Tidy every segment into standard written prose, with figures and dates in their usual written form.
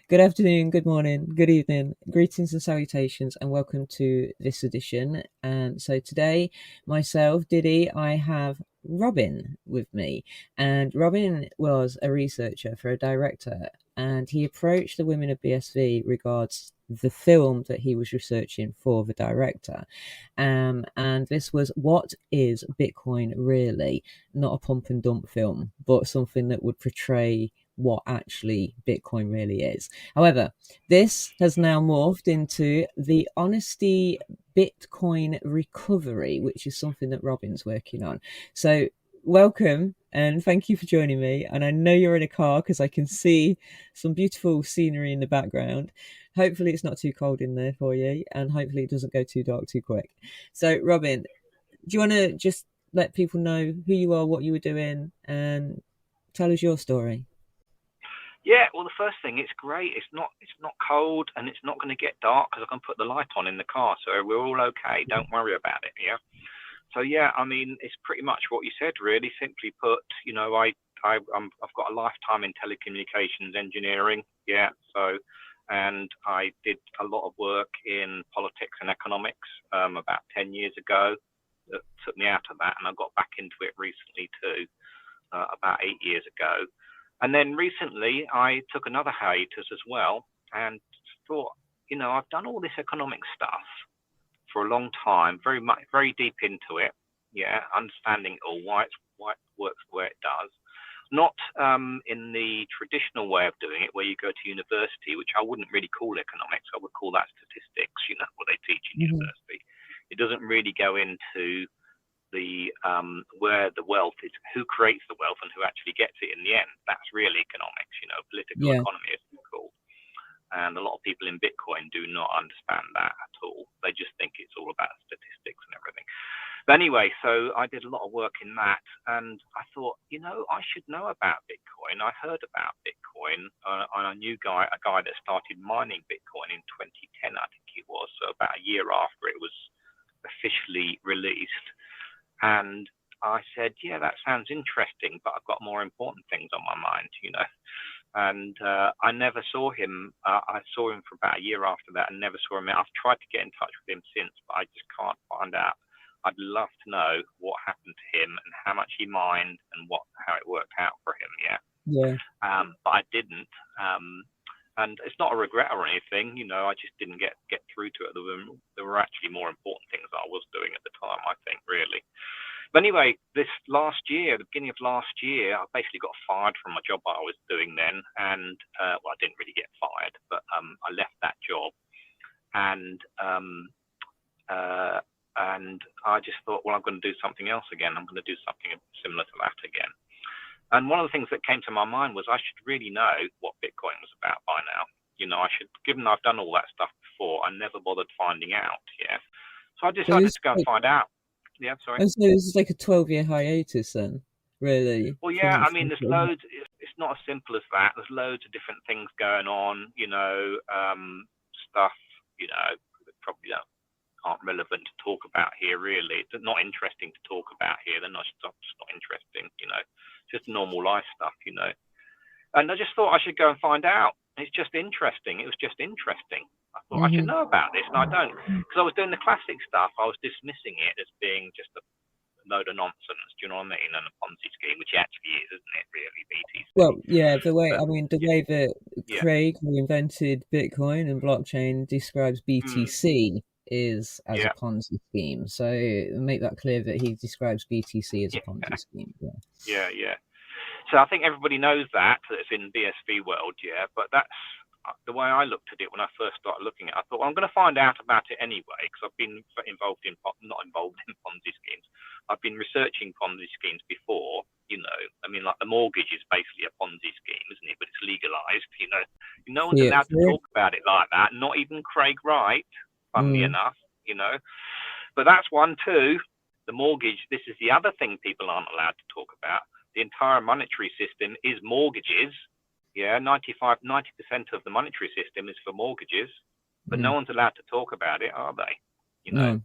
Good afternoon, good morning, good evening, greetings and salutations, and welcome to this edition. And so today, myself, Diddy, I have Robin with me. And Robin was a researcher for a director, and he approached the Women of BSV regards the film that he was researching for the director. And this was, what is Bitcoin really? Not a pump and dump film, but something that would portray what actually Bitcoin really is. However, this has now morphed into the Honesty Bitcoin recovery, which is something that Robin's working on. So welcome and thank you for joining me. And I know you're in a car because I can see some beautiful scenery in the background. Hopefully it's not too cold in there for you, and hopefully it doesn't go too dark too quick. So Robin, do you want to just let people know who you are, what you were doing, and tell us your story? Yeah, well, the first thing, it's great. It's not cold, and it's not going to get dark because I can put the light on in the car, so we're all okay. Don't worry about it. Yeah. So yeah, I mean, it's pretty much what you said, really. Simply put, I've got a lifetime in telecommunications engineering. Yeah. So, and I did a lot of work in politics and economics about 10 years ago. That took me out of that, and I got back into it recently too, about 8 years ago. And then recently I took another hiatus as well and thought, I've done all this economic stuff for a long time, very deep into it. Yeah, understanding it all, why it works the way it does. Not in the traditional way of doing it, where you go to university, which I wouldn't really call economics. I would call that statistics, what they teach in university. It doesn't really go into the where the wealth is, who creates the wealth and who actually gets it in the end. That's really economics, political economy is called. And a lot of people in Bitcoin do not understand that at all. They just think it's all about statistics and everything. But anyway, so I did a lot of work in that, and I thought, I should know about Bitcoin. I heard about Bitcoin, and I knew a guy that started mining Bitcoin in 2010, I think it was, so about a year after it was officially released. And I said, yeah, that sounds interesting, but I've got more important things on my mind, And I never saw him. I saw him for about a year after that and never saw him. I've tried to get in touch with him since, but I just can't find out. I'd love to know what happened to him and how much he mined and how it worked out for him. Yeah. But I didn't. And it's not a regret or anything, I just didn't get through to it. There were actually more important things I was doing at the time, I think, really. But anyway, this last year, the beginning of last year, I basically got fired from my job I was doing then. And, I didn't really get fired, but I left that job. And I just thought, well, I'm going to do something else again. I'm going to do something similar to that again. And one of the things that came to my mind was I should really know what Bitcoin was about by now. I should, given I've done all that stuff before, I never bothered finding out. Yeah. So I decided to go and find out. Yeah, sorry. And so this is like a 12-year hiatus then, really? Well, yeah, I mean, there's loads. It's not as simple as that. There's loads of different things going on, stuff, that probably aren't relevant to talk about here, really. They're not interesting to talk about here. They're just not interesting, just normal life stuff, And I just thought I should go and find out. It's just interesting. It was just interesting. I thought I should know about this, and I don't. Because I was doing the classic stuff, I was dismissing it as being just a load of nonsense. Do you know what I mean? And a Ponzi scheme, which it actually is, isn't it? Really, BTC. Well, yeah. The way that Craig, who invented Bitcoin and blockchain, describes BTC is as a Ponzi scheme. So make that clear that he describes BTC as a Ponzi scheme. Yeah. So I think everybody knows that it's in BSV world, but that's the way I looked at it when I first started looking at it. I thought, well, I'm going to find out about it anyway, because I've been not involved in Ponzi schemes. I've been researching Ponzi schemes before, I mean, like the mortgage is basically a Ponzi scheme, isn't it? But it's legalized, No one's allowed to talk about it like that, not even Craig Wright, funnily enough, But that's one, too. The mortgage, this is the other thing people aren't allowed to talk about. The entire monetary system is mortgages. Yeah, 90% of the monetary system is for mortgages, but no one's allowed to talk about it, are they? No.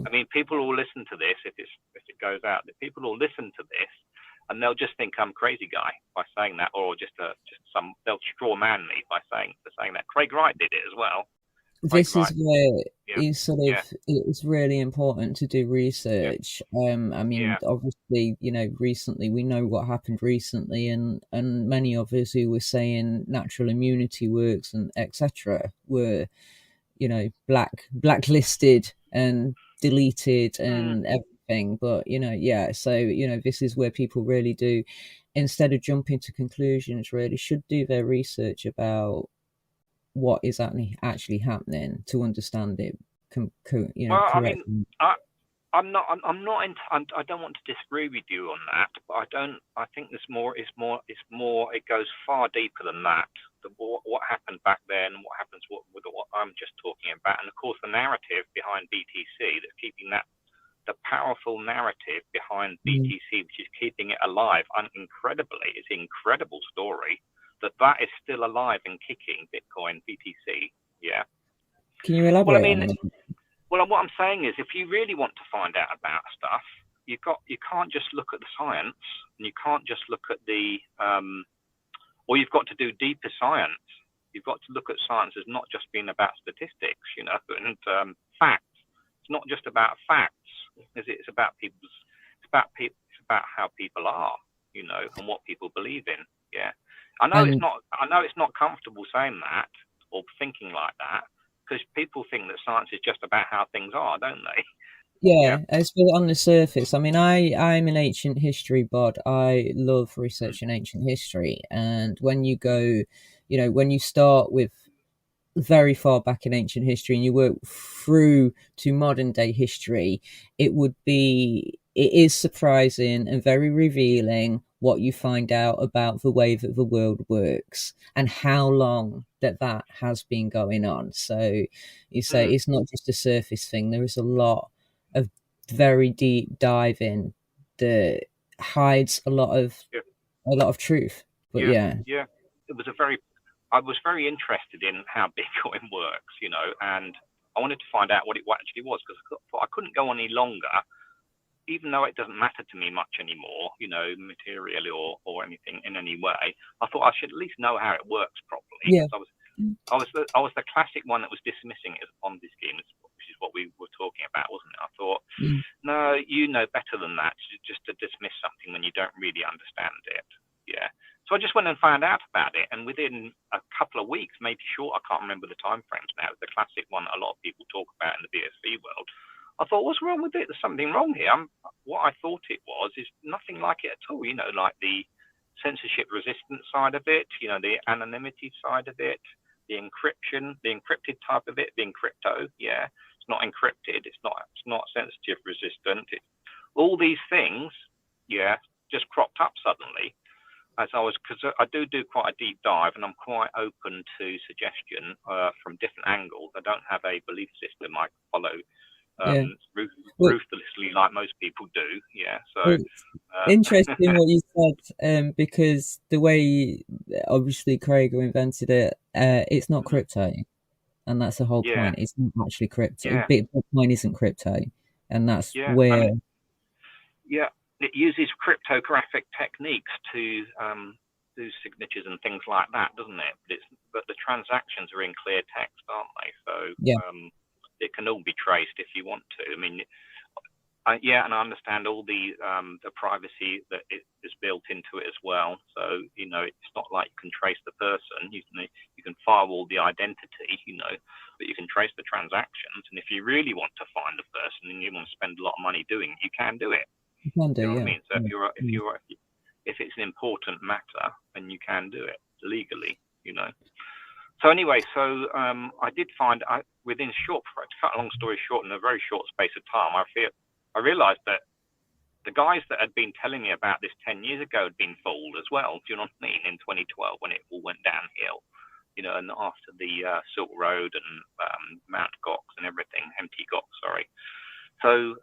I mean, people will listen to this if it goes out. The people will listen to this and they'll just think I'm crazy guy by saying that, or they'll straw man me by saying that. Craig Wright did it as well. This is where Yeah. it's really important to do research. I mean, obviously, recently we know what happened recently, and many of us who were saying natural immunity works and etc. were, blacklisted and deleted and everything. But so this is where people really do, instead of jumping to conclusions, really should do their research about what is actually happening to understand it correctly. I mean, I don't want to disagree with you on that, but I think there's more. It's more. It goes far deeper than that. What happened back then, what happens with what I'm just talking about, and of course the narrative behind BTC that's keeping that, the powerful narrative behind BTC, which is keeping it alive. Incredibly, it's an incredible story that is still alive and kicking. Bitcoin, BTC. Yeah. Can you elaborate on it? Well, what I'm saying is, if you really want to find out about stuff, you can't just look at the science, and you can't just look at or you've got to do deeper science. You've got to look at science as not just being about statistics, and facts. It's not just about facts. It's about how people are, and what people believe in. Yeah. I know it's not comfortable saying that or thinking like that, because people think that science is just about how things are, don't they? Yeah, it's on the surface. I mean, I'm an ancient history bod. I love researching ancient history, and when you go, when you start with very far back in ancient history and you work through to modern day history, it is surprising and very revealing what you find out about the way that the world works and how long that has been going on. So you say it's not just a surface thing. There is a lot of very deep diving that hides a lot of truth. But I was very interested in how Bitcoin works, and I wanted to find out what it actually was, because I couldn't go any longer, even though it doesn't matter to me much anymore, materially or anything in any way. I thought I should at least know how it works properly. Yeah. I was the classic one that was dismissing it as a Ponzi scheme, which is what we were talking about, wasn't it? I thought, no, you know better than that, just to dismiss something when you don't really understand it. Yeah. So I just went and found out about it, and within a couple of weeks, maybe short, I can't remember the time frames now, the classic one that a lot of people talk about in the BSV world, I thought, what's wrong with it? There's something wrong here. What I thought it was is nothing like it at all, like the censorship resistant side of it, the anonymity side of it, the encryption, the encrypted type of it, being crypto. Yeah, it's not encrypted. It's not sensitive resistant. All these things, just cropped up suddenly. Because I do quite a deep dive, and I'm quite open to suggestion from different angles. I don't have a belief system I follow ruthlessly like most people do. Yeah, so interesting what you said, because the way obviously Craig invented it, it's not crypto, and that's the whole point. It's not actually crypto. Bitcoin isn't crypto, and that's where. It uses cryptographic techniques to do signatures and things like that, doesn't it? But the transactions are in clear text, aren't they? So it can all be traced if you want to. I mean, and I understand all the privacy that is built into it as well. So it's not like you can trace the person. You can firewall the identity, but you can trace the transactions. And if you really want to find the person and you want to spend a lot of money doing it, you can do it. You can do, what I mean? So if it's an important matter, then you can do it legally, So anyway, I did find within to cut a long story short, in a very short space of time, I realised that the guys that had been telling me about this 10 years ago had been fooled as well. Do you know what I mean? In 2012, when it all went downhill, and after the Silk Road and Mount Gox and everything, MT Gox, sorry. So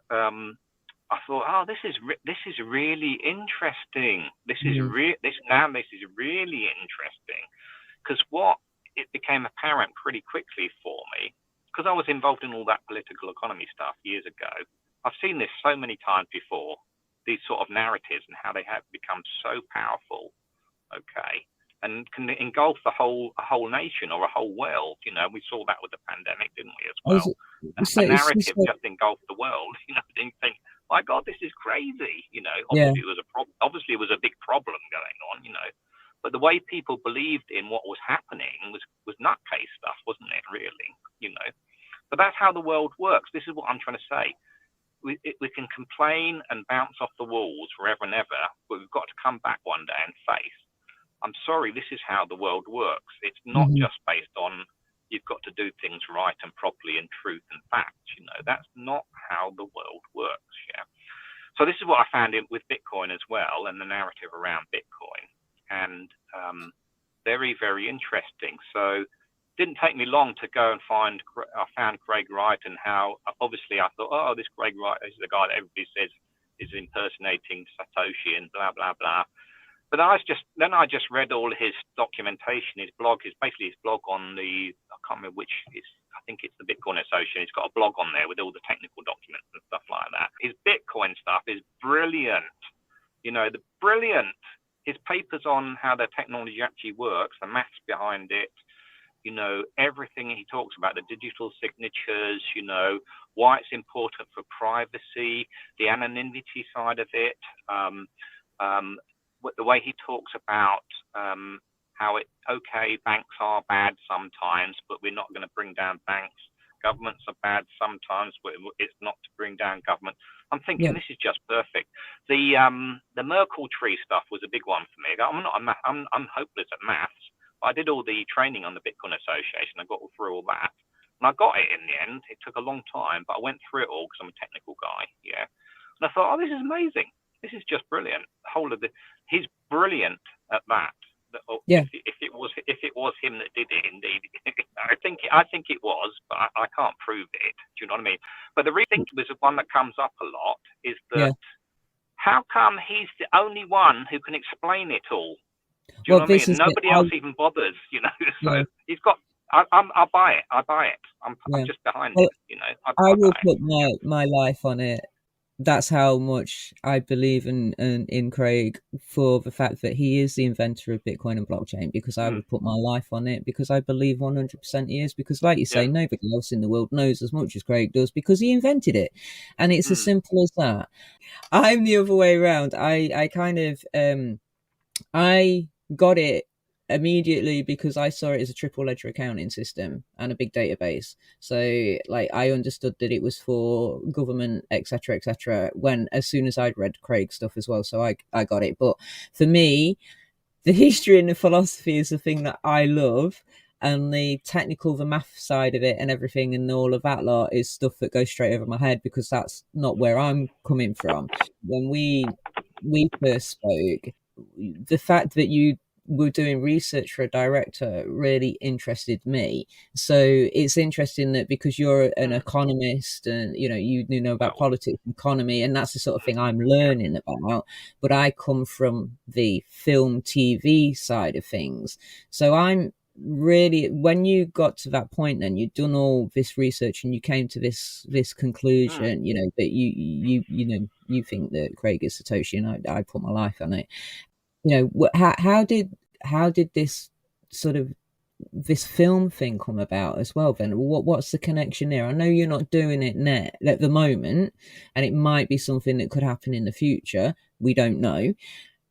I thought, this is really interesting. This is really interesting, because it became apparent pretty quickly for me, because I was involved in all that political economy stuff years ago. I've seen this so many times before. these sort of narratives and how they have become so powerful, okay, and can engulf a whole nation or a whole world. You know, we saw that with the pandemic, didn't we, as well? So A it's narrative just engulfed the world. You know, didn't think, my God, this is crazy. You know, yeah. obviously it was a problem. Obviously, it was a big problem going on. You know, but the way people believed in what was happening was nutcase stuff, wasn't it? Really, you know. But that's how the world works. This is what I'm trying to say. We can complain and bounce off the walls forever and ever, but we've got to come back one day and face, I'm sorry, this is how the world works. It's not just based on you've got to do things right and properly and truth and facts. You know, that's not how the world works. Yeah. So this is what I found with Bitcoin as well, and the narrative around Bitcoin, and very, very interesting. So didn't take me long to go and I found Greg Wright, and how obviously I thought, oh, this Greg Wright is the guy that everybody says is impersonating Satoshi and blah, blah, blah. But I just read all his documentation, his blog, basically his blog on I can't remember which, I think it's the Bitcoin Association. He's got a blog on there with all the technical documents and stuff like that. His Bitcoin stuff is brilliant. You know, brilliant. His papers on how the technology actually works, the maths behind it, you know, everything he talks about, the digital signatures, you know, why it's important for privacy, the anonymity side of it, the way he talks about how banks are bad sometimes, but we're not going to bring down banks. Governments are bad sometimes, but it's not to bring down government. I'm thinking this is just perfect. The Merkle tree stuff was a big one for me. I'm hopeless at maths. I did all the training on the Bitcoin Association. I got through all that, and I got it in the end. It took a long time, but I went through it all because I'm a technical guy. Yeah, and I thought, oh, this is amazing. This is just brilliant. He's brilliant at that. Yeah. If it was him that did it, indeed, I think it was, but I can't prove it. Do you know what I mean? But the real thing was the one that comes up a lot is that how come he's the only one who can explain it all? Do you know what I mean? Nobody else even bothers. You know, so he's got. I'll buy it. I'm just behind it. You know, I will put my life on it. That's how much I believe in Craig, for the fact that he is the inventor of Bitcoin and blockchain, because I would put my life on it, because I believe 100% he is, because like you say, nobody else in the world knows as much as Craig does, because he invented it. And it's as simple as that. I'm the other way around. I kind of, I got it immediately because I saw it as a triple ledger accounting system and a big database. So like I understood that it was for government, etc., when as soon as I'd read Craig's stuff as well. So I got it. But for me, the history and the philosophy is the thing that I love, and the technical, the math side of it and everything and all of that lot is stuff that goes straight over my head, because that's not where I'm coming from. When we first spoke, the fact that you were doing research for a director really interested me. So it's interesting that because you're an economist and you know about politics and economy, and that's the sort of thing I'm learning about, but I come from the film TV side of things. So I'm really, when you got to that point, then you'd done all this research and you came to this conclusion, that you think that Craig is Satoshi, and I put my life on it. How did this sort of this film thing come about as well? Then what's the connection there? I know you're not doing it now at the moment, and it might be something that could happen in the future. We don't know,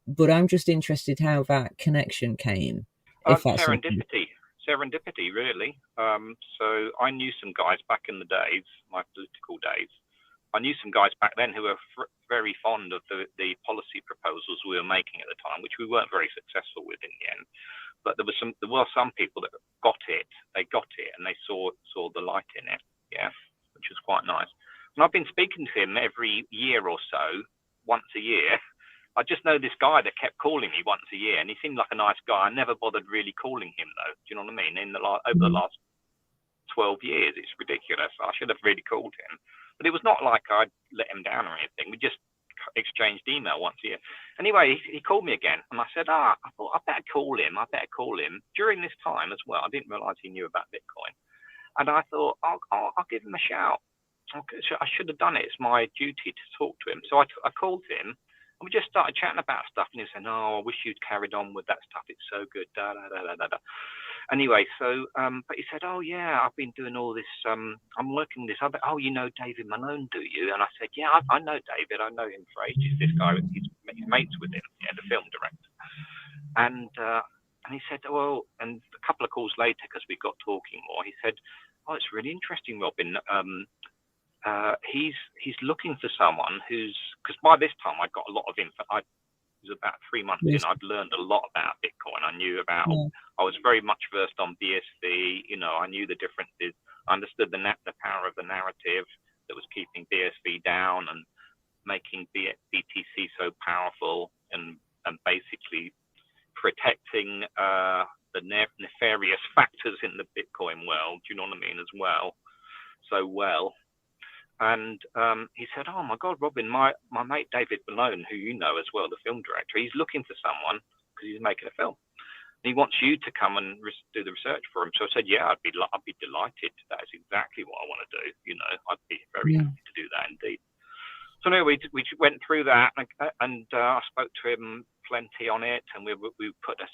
but I'm just interested how that connection came. If that's serendipity, really. So I knew some guys back in the days, my political days. I knew some guys back then who were very fond of the policy proposals we were making at the time, which we weren't very successful with in the end. But there were some people that got it. They got it, and they saw the light in it. Yeah, which was quite nice. And I've been speaking to him every year or so, once a year. I just know this guy that kept calling me once a year, and he seemed like a nice guy. I never bothered really calling him though. Do you know what I mean? Over the last 12 years, it's ridiculous. I should have really called him. But it was not like I'd let him down or anything. We just exchanged email once a year. Anyway, he called me again, and I said, I thought I better call him. During this time as well, I didn't realize he knew about Bitcoin. And I thought, I'll give him a shout. I should have done it. It's my duty to talk to him. So I called him, And we just started chatting about stuff, and he was saying, "Oh, I wish you'd carried on with that stuff. It's so good." Da da da da da. Da. Anyway, so but he said, "Oh yeah, I've been doing all this. I'm working this other. Oh, you know David Malone, do you?" And I said, "Yeah, I know David. I know him for ages. This guy, he's mates with him, the film director." And he said, "Well," and a couple of calls later, because we got talking more, he said, "Oh, it's really interesting, Robin. He's looking for someone who's, because by this time I'd got a lot of info. It was about 3 months in. I'd learned a lot about Bitcoin. I knew about. I was very much versed on BSV. You know, I knew the differences. I understood the power of the narrative that was keeping BSV down and making BTC so powerful, and basically protecting the nefarious factors in the Bitcoin world. Do you know what I mean? As well, so well." And he said, "Oh my God, Robin, my mate David Malone, who you know as well, the film director, he's looking for someone because he's making a film. And he wants you to come and do the research for him." So I said, "Yeah, I'd be delighted. That is exactly what I want to do. You know, I'd be very happy to do that indeed." So anyway, we went through that, and I spoke to him plenty on it, and we put a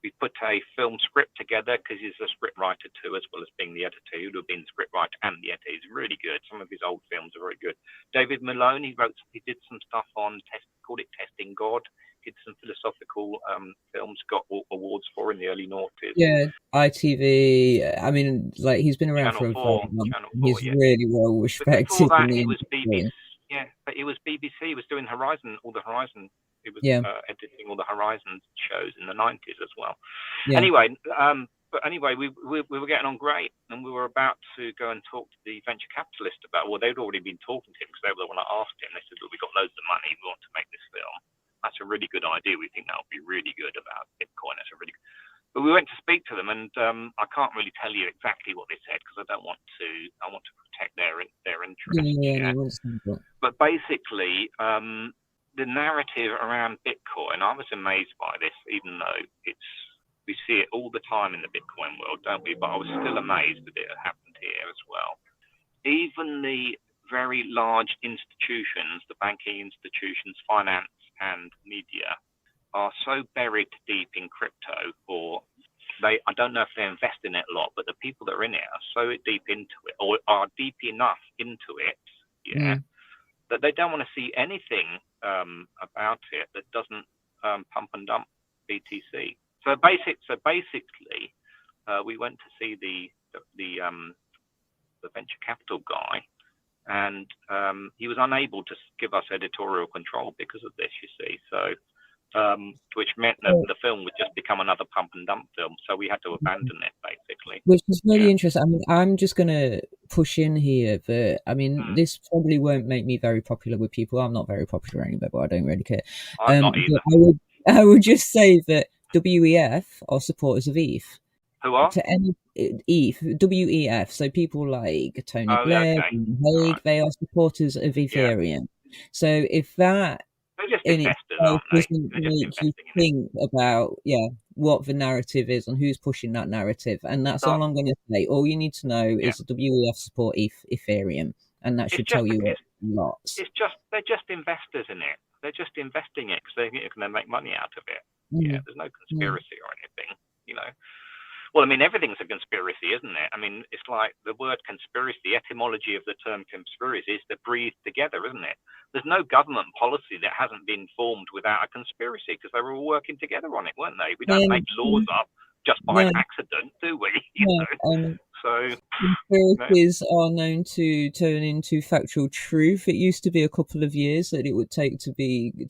we put a film script together, because he's a script writer too, as well as being the editor. He would have been the script writer and the editor. He's really good. Some of his old films are very good. David Malone, he did some stuff on called it Testing God. Did some philosophical films, got awards for in the early noughties. Yeah, ITV. I mean, like, he's been around for a very long time. He's really well respected. Before that, he was BBC. Yeah, but he was BBC. He was doing all the Horizon. He was editing all the Horizon shows in the 90s as well. Yeah. Anyway, we were getting on great, and we were about to go and talk to the venture capitalist about. Well, they'd already been talking to him, because they were the one that asked him. They said, "Well, we've got loads of money. We want to make this film. That's a really good idea. We think that would be really good about Bitcoin." That's a really good. But we went to speak to them, and I can't really tell you exactly what they said, because I want to protect their interest. Yeah. But basically, the narrative around Bitcoin, I was amazed by this, even though we see it all the time in the Bitcoin world, don't we? But I was still amazed that it happened here as well. Even the very large institutions, the banking institutions, finance and media, are so buried deep in crypto, or I don't know if they invest in it a lot, but the people that are in it are so deep into it, or are deep enough into it, that they don't want to see anything about it that doesn't pump and dump BTC. So basically, we went to see the venture capital guy, and he was unable to give us editorial control because of this. You see, so. Which meant that the film would just become another pump and dump film, so we had to abandon it, basically. Which is really interesting. I mean, I'm just going to push in here that, I mean, this probably won't make me very popular with people. I'm not very popular anyway, but I don't really care. I'm not either. I would just say that WEF are supporters of ETH. Who are? To any ETH, WEF. So people like Tony Blair, Haig, they are supporters of Ethereum. So if that in itself doesn't make you think about what the narrative is and who's pushing that narrative, and that's all I'm going to say. All you need to know is the WEF support Ethereum, and that should tell you lots. They're just investors in it. They're just investing it because they think they're going to make money out of it. There's no conspiracy or anything, you know. Well, I mean, everything's a conspiracy, isn't it? I mean, it's like the word conspiracy, the etymology of the term conspiracy is to breathe together, isn't it? There's no government policy that hasn't been formed without a conspiracy, because they were all working together on it, weren't they? We don't make laws up just by accident, do we? You know? So conspiracies are known to turn into factual truth. It used to be a couple of years that it would take to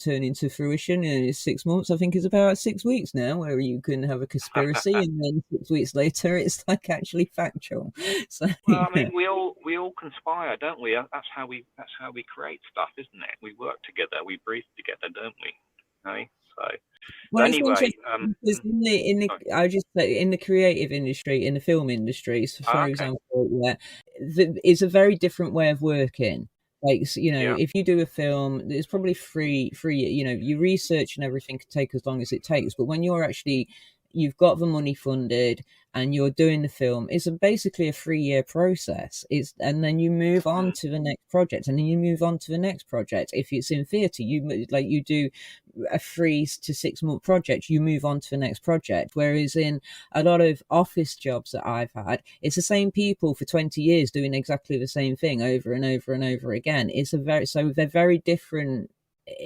turn into fruition, and it's 6 months. I think it's about 6 weeks now where you can have a conspiracy, and then 6 weeks later it's like actually factual. So I mean, we all conspire, don't we? That's how we create stuff, isn't it? We work together, we breathe together, don't we? Okay? So. Well, anyway, I just say in the creative industry, in the film industry, so for example, it's a very different way of working. Like, you know, if you do a film, it's probably free. You know, your research and everything can take as long as it takes. But when you're actually, you've got the money funded and you're doing the film. It's basically a 3-year process. And then you move on to the next project, and then you move on to the next project. If it's in theatre, you do a 3 to 6 month project, you move on to the next project. Whereas in a lot of office jobs that I've had, it's the same people for 20 years doing exactly the same thing over and over and over again. So they're very different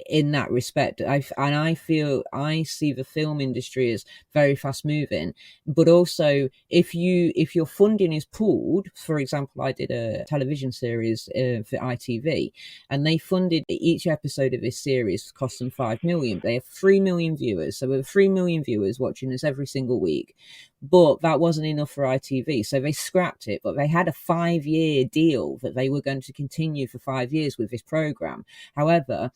in that respect. I feel I see the film industry as very fast moving, but also if your funding is pooled. For example, I did a television series for ITV, and they funded each episode of this series cost them 5 million. They have 3 million viewers, so we have 3 million viewers watching us every single week. But that wasn't enough for ITV, so they scrapped it. But they had a 5-year deal that they were going to continue for 5 years with this program. However,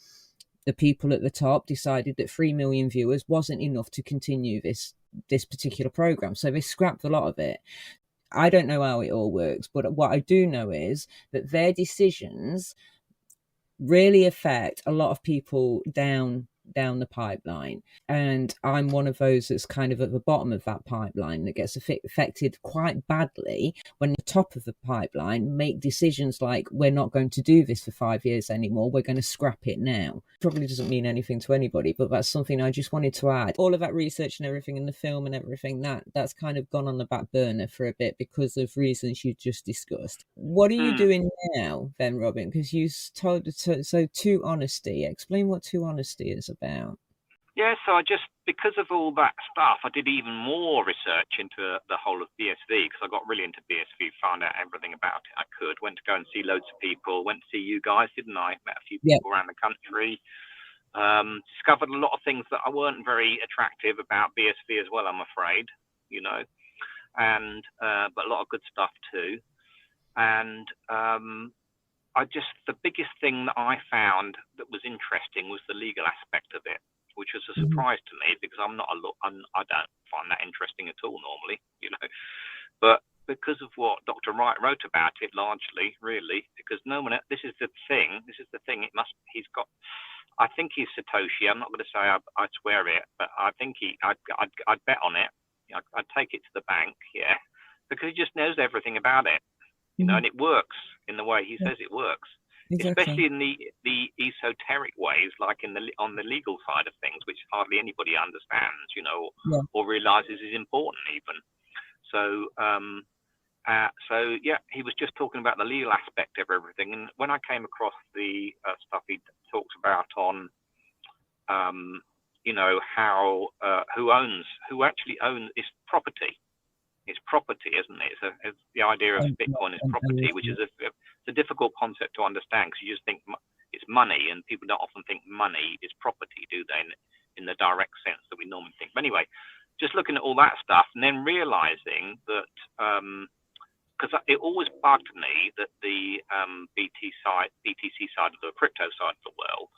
the people at the top decided that 3 million viewers wasn't enough to continue this particular program, so they scrapped a lot of it. I don't know how it all works, but what I do know is that their decisions really affect a lot of people down the pipeline, and I'm one of those that's kind of at the bottom of that pipeline that gets affected quite badly when the top of the pipeline make decisions like, we're not going to do this for 5 years anymore, we're going to scrap it now. Probably doesn't mean anything to anybody, but that's something I just wanted to add. All of that research and everything in the film and everything, that's kind of gone on the back burner for a bit because of reasons you just discussed. What are you doing now then, Robin? Because you told so Tohonesty. Explain what Tohonesty is about. Yeah, so because of all that stuff, I did even more research into the whole of BSV, because I got really into BSV, found out everything about it I could, went to go and see loads of people, went to see you guys, didn't I? Met a few people around the country, discovered a lot of things that weren't very attractive about BSV as well, I'm afraid, and but a lot of good stuff too. And the biggest thing that I found that was interesting was the legal aspect of it, which was a surprise to me, because I don't find that interesting at all normally, but because of what Dr. Wright wrote about it, largely, really, because this is the thing, I think he's Satoshi. I'm not going to say I swear it, but I think I'd bet on it. I'd take it to the bank, yeah, because he just knows everything about it, and it works in the way he says it works. Exactly. Especially in the esoteric ways, like on the legal side of things, which hardly anybody understands, or realizes is important even. So he was just talking about the legal aspect of everything. And when I came across the stuff he talks about on, how who actually owns is property. It's property, isn't it? It's the idea of Bitcoin is property, which is a difficult concept to understand, because you just think it's money, and people don't often think money is property, do they? In the direct sense that we normally think. But anyway, just looking at all that stuff, and then realizing that, because it always bugged me that the BTC side of the crypto side of the world,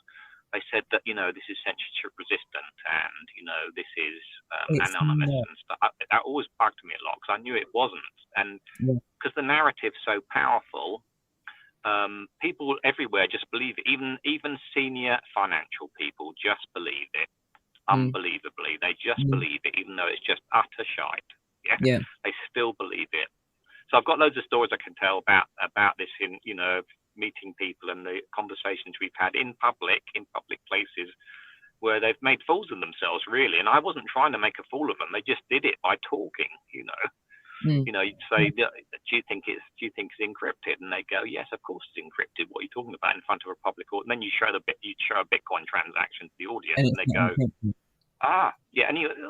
they said that this is censorship resistant, and this is anonymous and stuff. That always bugged me a lot, because I knew it wasn't, and because the narrative's so powerful, people everywhere just believe it. Even senior financial people just believe it. Unbelievably, they just believe it, even though it's just utter shite. Yeah, they still believe it. So I've got loads of stories I can tell about this in meeting people and the conversations we've had in public places where they've made fools of themselves, really. And I wasn't trying to make a fool of them. They just did it by talking, You'd say, do you think it's encrypted? And they go, yes, of course it's encrypted. What are you talking about, in front of a public audience? And then you show a Bitcoin transaction to the audience, and they go,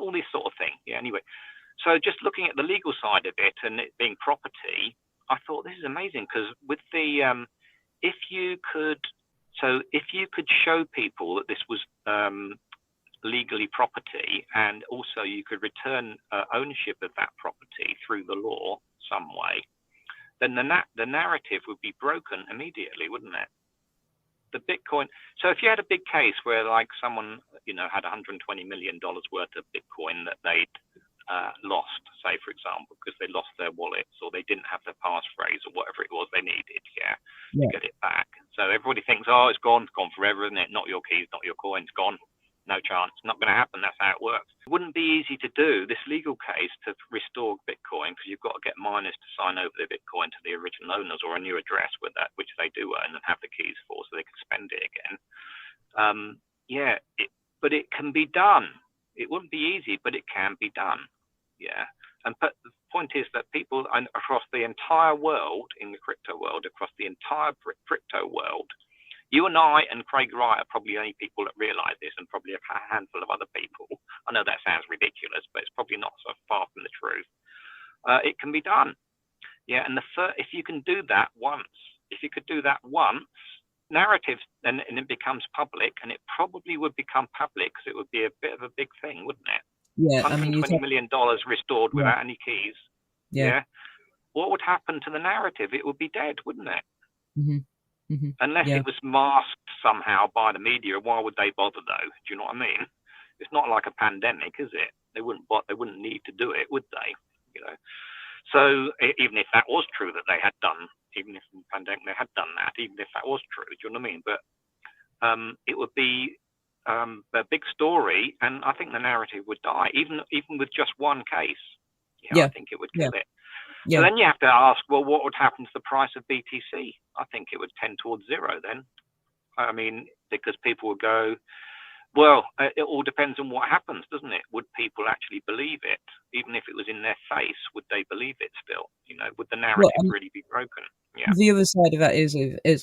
all this sort of thing. Yeah, anyway. So just looking at the legal side of it and it being property, I thought this is amazing, because with the if you could show people that this was legally property, and also you could return ownership of that property through the law some way, then the narrative would be broken immediately, wouldn't it? The Bitcoin. So if you had a big case where, like, someone had $120 million worth of Bitcoin that they'd lost, say, for example, because they lost their wallets, or they didn't have their passphrase, or whatever it was they needed, to get it back. So everybody thinks, oh, it's gone forever, isn't it? Not your keys, not your coins, gone. No chance. Not going to happen. That's how it works. It wouldn't be easy to do this legal case to restore Bitcoin, because you've got to get miners to sign over the Bitcoin to the original owners, or a new address with that, which they do own and have the keys for, so they can spend it again. But it can be done. It wouldn't be easy, but it can be done. Yeah. But the point is that people across the entire world, in the crypto world, across the entire crypto world, you and I and Craig Wright are probably the only people that realise this, and probably a handful of other people. I know that sounds ridiculous, but it's probably not so far from the truth. It can be done. Yeah, and if you can do that once, narratives, and it becomes public, and it probably would become public because it would be a bit of a big thing, wouldn't it? Yeah, $120 million restored without any keys. Yeah. What would happen to the narrative? It would be dead, wouldn't it? Mm-hmm. Mm-hmm. Unless it was masked somehow by the media. Why would they bother, though? Do you know what I mean? It's not like a pandemic, is it? They wouldn't need to do it, would they? You know. So even if that was true that they had done, even if in the pandemic they had done that, even if that was true, do you know what I mean? But it would be a big story, and I think the narrative would die, even with just one case. I think it would kill it. So then you have to ask, well, what would happen to the price of BTC? I think it would tend towards zero then. I mean, because people would go, well, it all depends on what happens, doesn't it? Would people actually believe it? Even if it was in their face, would they believe it still? You know, would the narrative really be broken? Yeah. The other side of that is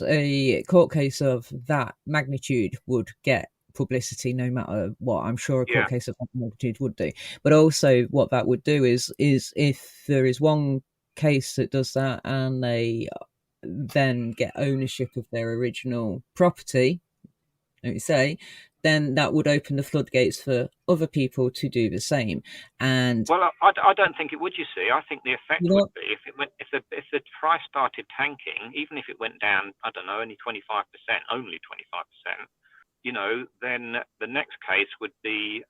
a court case of that magnitude would get publicity no matter what. I'm sure a court case of that magnitude would do. But also what that would do is if there is one case that does that and they then get ownership of their original property, let me say, then that would open the floodgates for other people to do the same. And well, I don't think it would. You see, I think the effect would be if the price started tanking, even if it went down, I don't know, only 25%, you know, then the next case would be,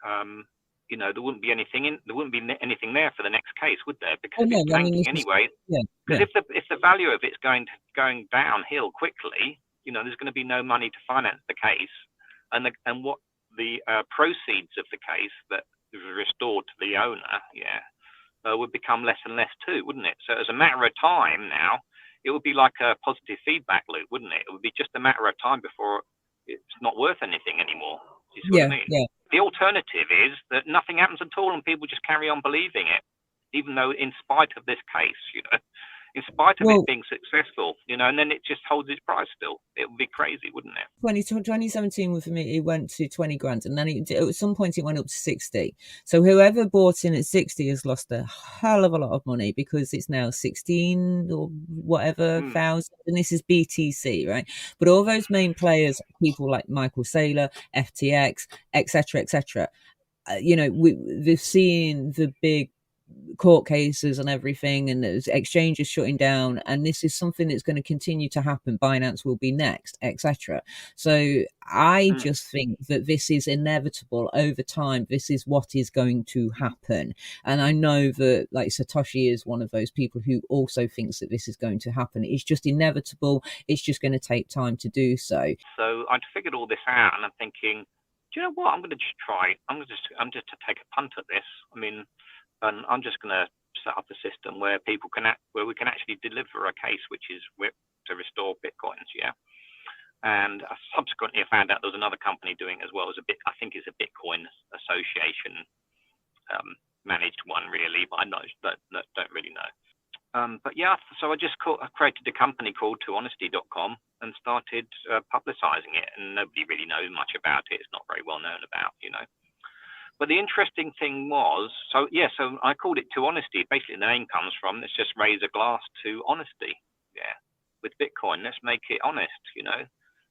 you know, there wouldn't be anything there for the next case, would there? Because it's tanking anyway. Because if the value of it's going downhill quickly, you know, there's going to be no money to finance the case, and what the proceeds of the case that was restored to the owner, would become less and less too, wouldn't it? So as a matter of time now, it would be like a positive feedback loop, wouldn't it? It would be just a matter of time before it's not worth anything anymore. Do you see what I mean? Yeah. The alternative is that nothing happens at all and people just carry on believing it, even though in spite of this case, you know, in spite of it being successful, you know, and then it just holds its price still. It would be crazy, wouldn't it? 2017 for me, it went to 20 grand, and then at some point it went up to 60. So whoever bought in at 60 has lost a hell of a lot of money, because it's now 16 or whatever thousand, and this is BTC, right? But all those main players, people like Michael Saylor, FTX, etc., you know, they've seen the big court cases and everything, and there's exchanges shutting down, and this is something that's going to continue to happen. Binance will be next, etc. So I just think that this is inevitable over time. This is what is going to happen, and I know that like Satoshi is one of those people who also thinks that this is going to happen. It's just inevitable. It's just going to take time to do so. So I'd figured all this out, and I'm thinking, do you know what? I'm going to just try. I'm just to take a punt at this. I mean, and I'm just going to set up a system where we can actually deliver a case which is to restore Bitcoins, And subsequently, I found out there was another company doing it as well. I think it's a Bitcoin association managed one, really, but I don't really know. So I just created a company called Tohonesty.com and started publicizing it, and nobody really knows much about it. It's not very well known about, you know. But the interesting thing was, so I called it Tohonesty. Basically, the name comes from, let's just raise a glass to honesty, with Bitcoin. Let's make it honest, you know.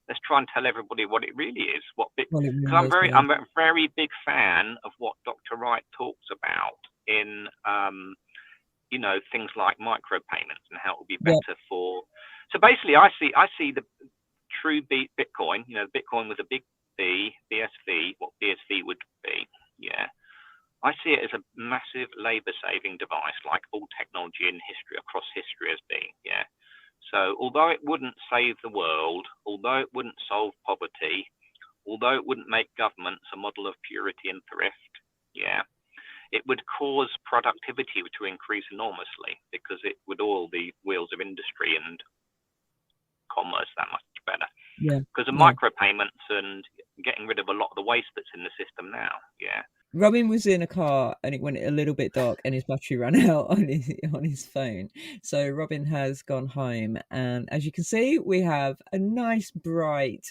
Let's try and tell everybody what it really is. Because I'm a very big fan of what Dr. Wright talks about in, you know, things like micropayments and how it will be better for. So basically, I see the true Bitcoin, you know, Bitcoin with a big B, BSV, what BSV would be. I see it as a massive labor-saving device, like all technology in history, across history has been. So although it wouldn't save the world, although it wouldn't solve poverty, although it wouldn't make governments a model of purity and thrift, it would cause productivity to increase enormously, because it would oil the wheels of industry and commerce that much better. Because of micropayments and getting rid of a lot of the waste that's in the system now. Robin was in a car and it went a little bit dark and his battery ran out on his phone. So Robin has gone home, and as you can see, we have a nice bright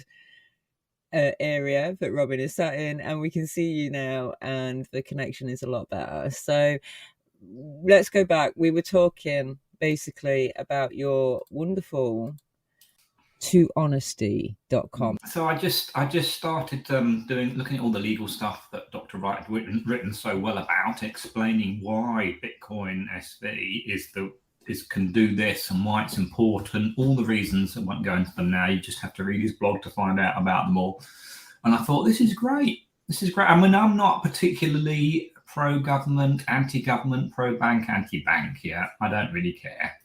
area that Robin is sat in, and we can see you now, and the connection is a lot better. So let's go back. We were talking basically about your wonderful Tohonesty.com. So I just started looking at all the legal stuff that Dr. Wright had written so well about, explaining why Bitcoin SV can do this and why it's important, all the reasons. I won't go into them now. You just have to read his blog to find out about them all. And I thought, this is great. I mean, I'm not particularly pro-government, anti-government, pro-bank, anti-bank. I don't really care.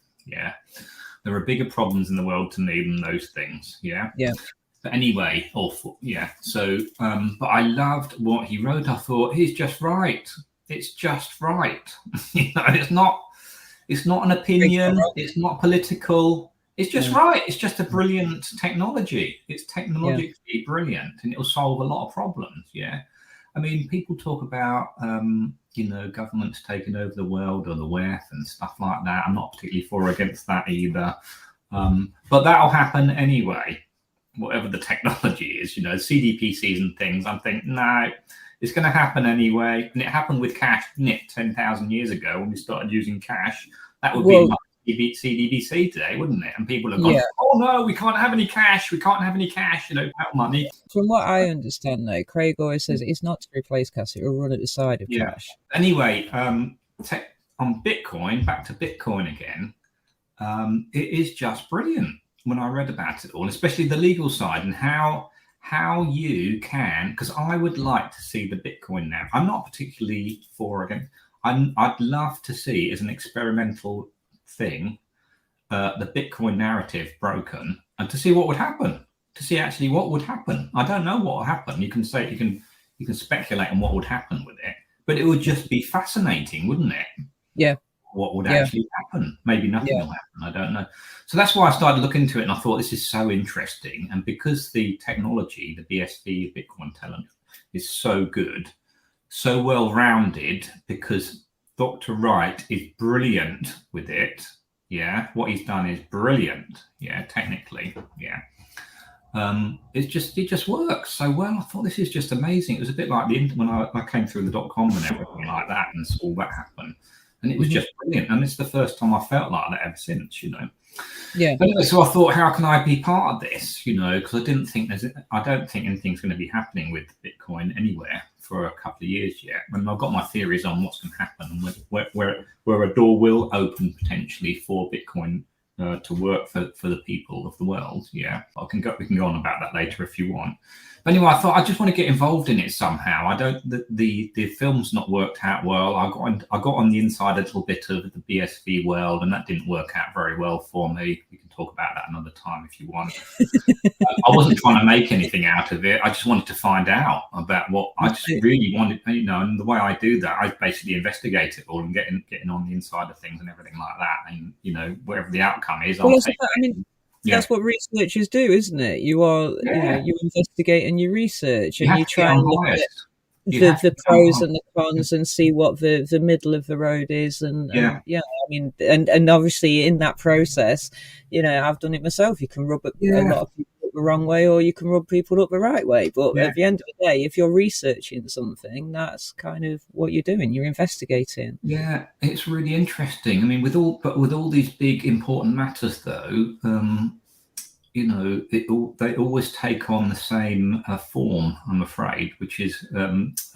There are bigger problems in the world to me than those things. But anyway, awful. So, but I loved what he wrote. I thought, he's just right. It's just right. It's not an opinion. It's not political. It's just right. It's just a brilliant technology. It's technologically brilliant, and it will solve a lot of problems. I mean, people talk about, governments taking over the world or the WEF and stuff like that. I'm not particularly for or against that either. But that'll happen anyway, whatever the technology is, CDPCs and things. I'm thinking, no, it's going to happen anyway. And it happened with cash, didn't it, 10,000 years ago when we started using cash. That would be like CDBC today, wouldn't it? And people have gone, oh no, we can't have any cash. We can't have any cash, without money. From what I understand, though, Craig always says it's not to replace cash; it will run at the side of cash. Anyway, on Bitcoin, back to Bitcoin again. It is just brilliant when I read about it all, especially the legal side and how you can. Because I would like to see the Bitcoin now. I'm not particularly for or against. I'd love to see as an experimental thing the Bitcoin narrative broken, and to see what would happen. To see actually what would happen. I don't know what will happen. You can speculate on what would happen with it, but it would just be fascinating, wouldn't it? What would actually happen? Maybe nothing will happen. I don't know. So that's why I started looking into it, and I thought this is so interesting. And because the technology, the BSV Bitcoin talent, is so good, so well rounded, because Dr. Wright is brilliant with it. What he's done is brilliant. Technically. It just works so well. I thought this is just amazing. It was a bit like when I came through the .com and everything like that, and saw that happen, and it was just brilliant. And it's the first time I felt like that ever since. Anyway, so I thought, how can I be part of this? Because I don't think anything's going to be happening with Bitcoin anywhere for a couple of years yet. And I've got my theories on what's going to happen and where a door will open potentially for Bitcoin to work for the people of the world. We can go on about that later if you want. But anyway, I thought I just want to get involved in it somehow. The film's not worked out well. I got on the inside a little bit of the BSV world, and that didn't work out very well for me. We can talk about that another time if you want. I wasn't trying to make anything out of it. I just wanted to find out about what I just really wanted, and the way I do that, I basically investigate it all and getting on the inside of things and everything like that. And, whatever the outcome is, I'll take it. That's what researchers do, isn't it? You are, you investigate and you research, and you try and look at the pros and the cons and see what the middle of the road is. And and obviously in that process, I've done it myself. You can rub a lot of people up the wrong way, or you can rub people up the right way. But at the end of the day, if you're researching something, that's kind of what you're doing. You're investigating. Yeah, it's really interesting. I mean, with all these big important matters, though, they always take on the same form, I'm afraid, which is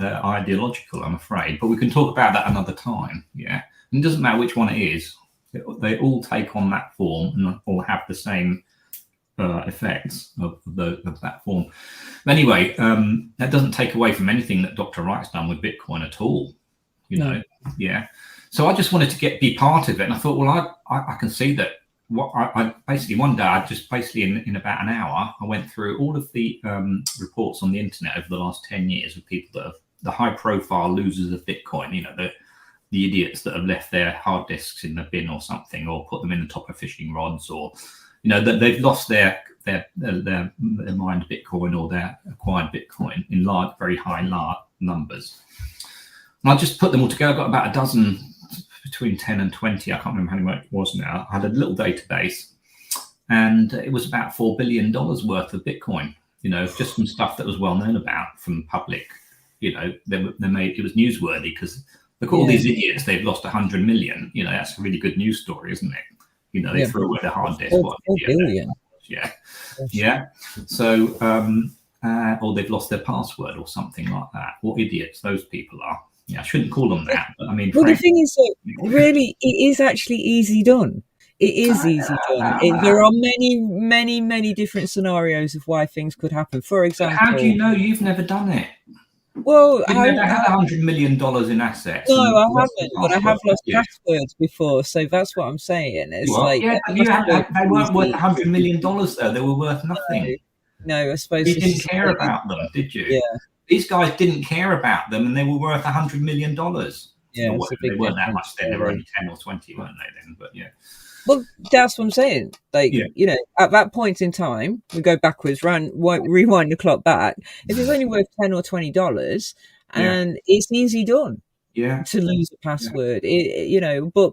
ideological, I'm afraid. But we can talk about that another time. And it doesn't matter which one it is. They all take on that form and all have the same effects of that form. But anyway, that doesn't take away from anything that Dr. Wright's done with Bitcoin at all. So I just wanted to be part of it, and I thought, well, I can see that what I basically one day, I just basically in about an hour, I went through all of the reports on the internet over the last 10 years of people that have the high profile losers of Bitcoin, the idiots that have left their hard disks in the bin or something, or put them in the top of fishing rods, or that they've lost their mined Bitcoin or their acquired Bitcoin in large, very high numbers. And I just put them all together. I got about a dozen, between 10 and 20. I can't remember how many it was now. I had a little database, and it was about $4 billion worth of Bitcoin. Just some stuff that was well known about from public. They made it was newsworthy because look at all these idiots. They've lost 100 million. That's a really good news story, isn't it? They threw away the hard disk. 4 billion. Yeah. So, or they've lost their password or something like that. What idiots those people are. Yeah, I shouldn't call them that. But I mean, well, the thing is that really, it is actually easy done. It is easy done. There are many, many, many different scenarios of why things could happen. For example, how do you know you've never done it? Well, you've never had $100 million in assets. No, I haven't, but I have lost passwords before, so that's what I'm saying. It's like they weren't worth $100 million though; they were worth nothing. No, I suppose you didn't care about them, did you? Yeah. These guys didn't care about them, and they were worth $100 million. Yeah, they weren't that much then. They were only 10 or 20, weren't they then? But yeah. Well, that's what I'm saying. At that point in time, we go backwards, rewind the clock back. If it's only worth $10 or $20, and it's easy done, to lose a password,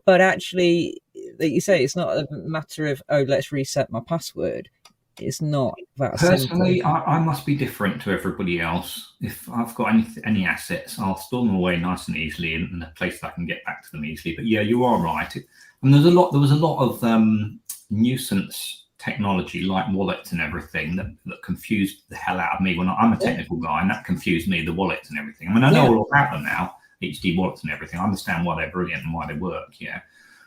but actually, like you say, it's not a matter of let's reset my password. It's not that personally simple. I must be different to everybody else. If I've got any assets, I'll store them away nice and easily in a place that I can get back to them easily. But yeah, you are right. And there was a lot of nuisance technology like wallets and everything that confused the hell out of me. When I'm a technical guy, and that confused me, the wallets and everything. I mean, I know all about them now, HD wallets and everything. I understand why they're brilliant and why they work.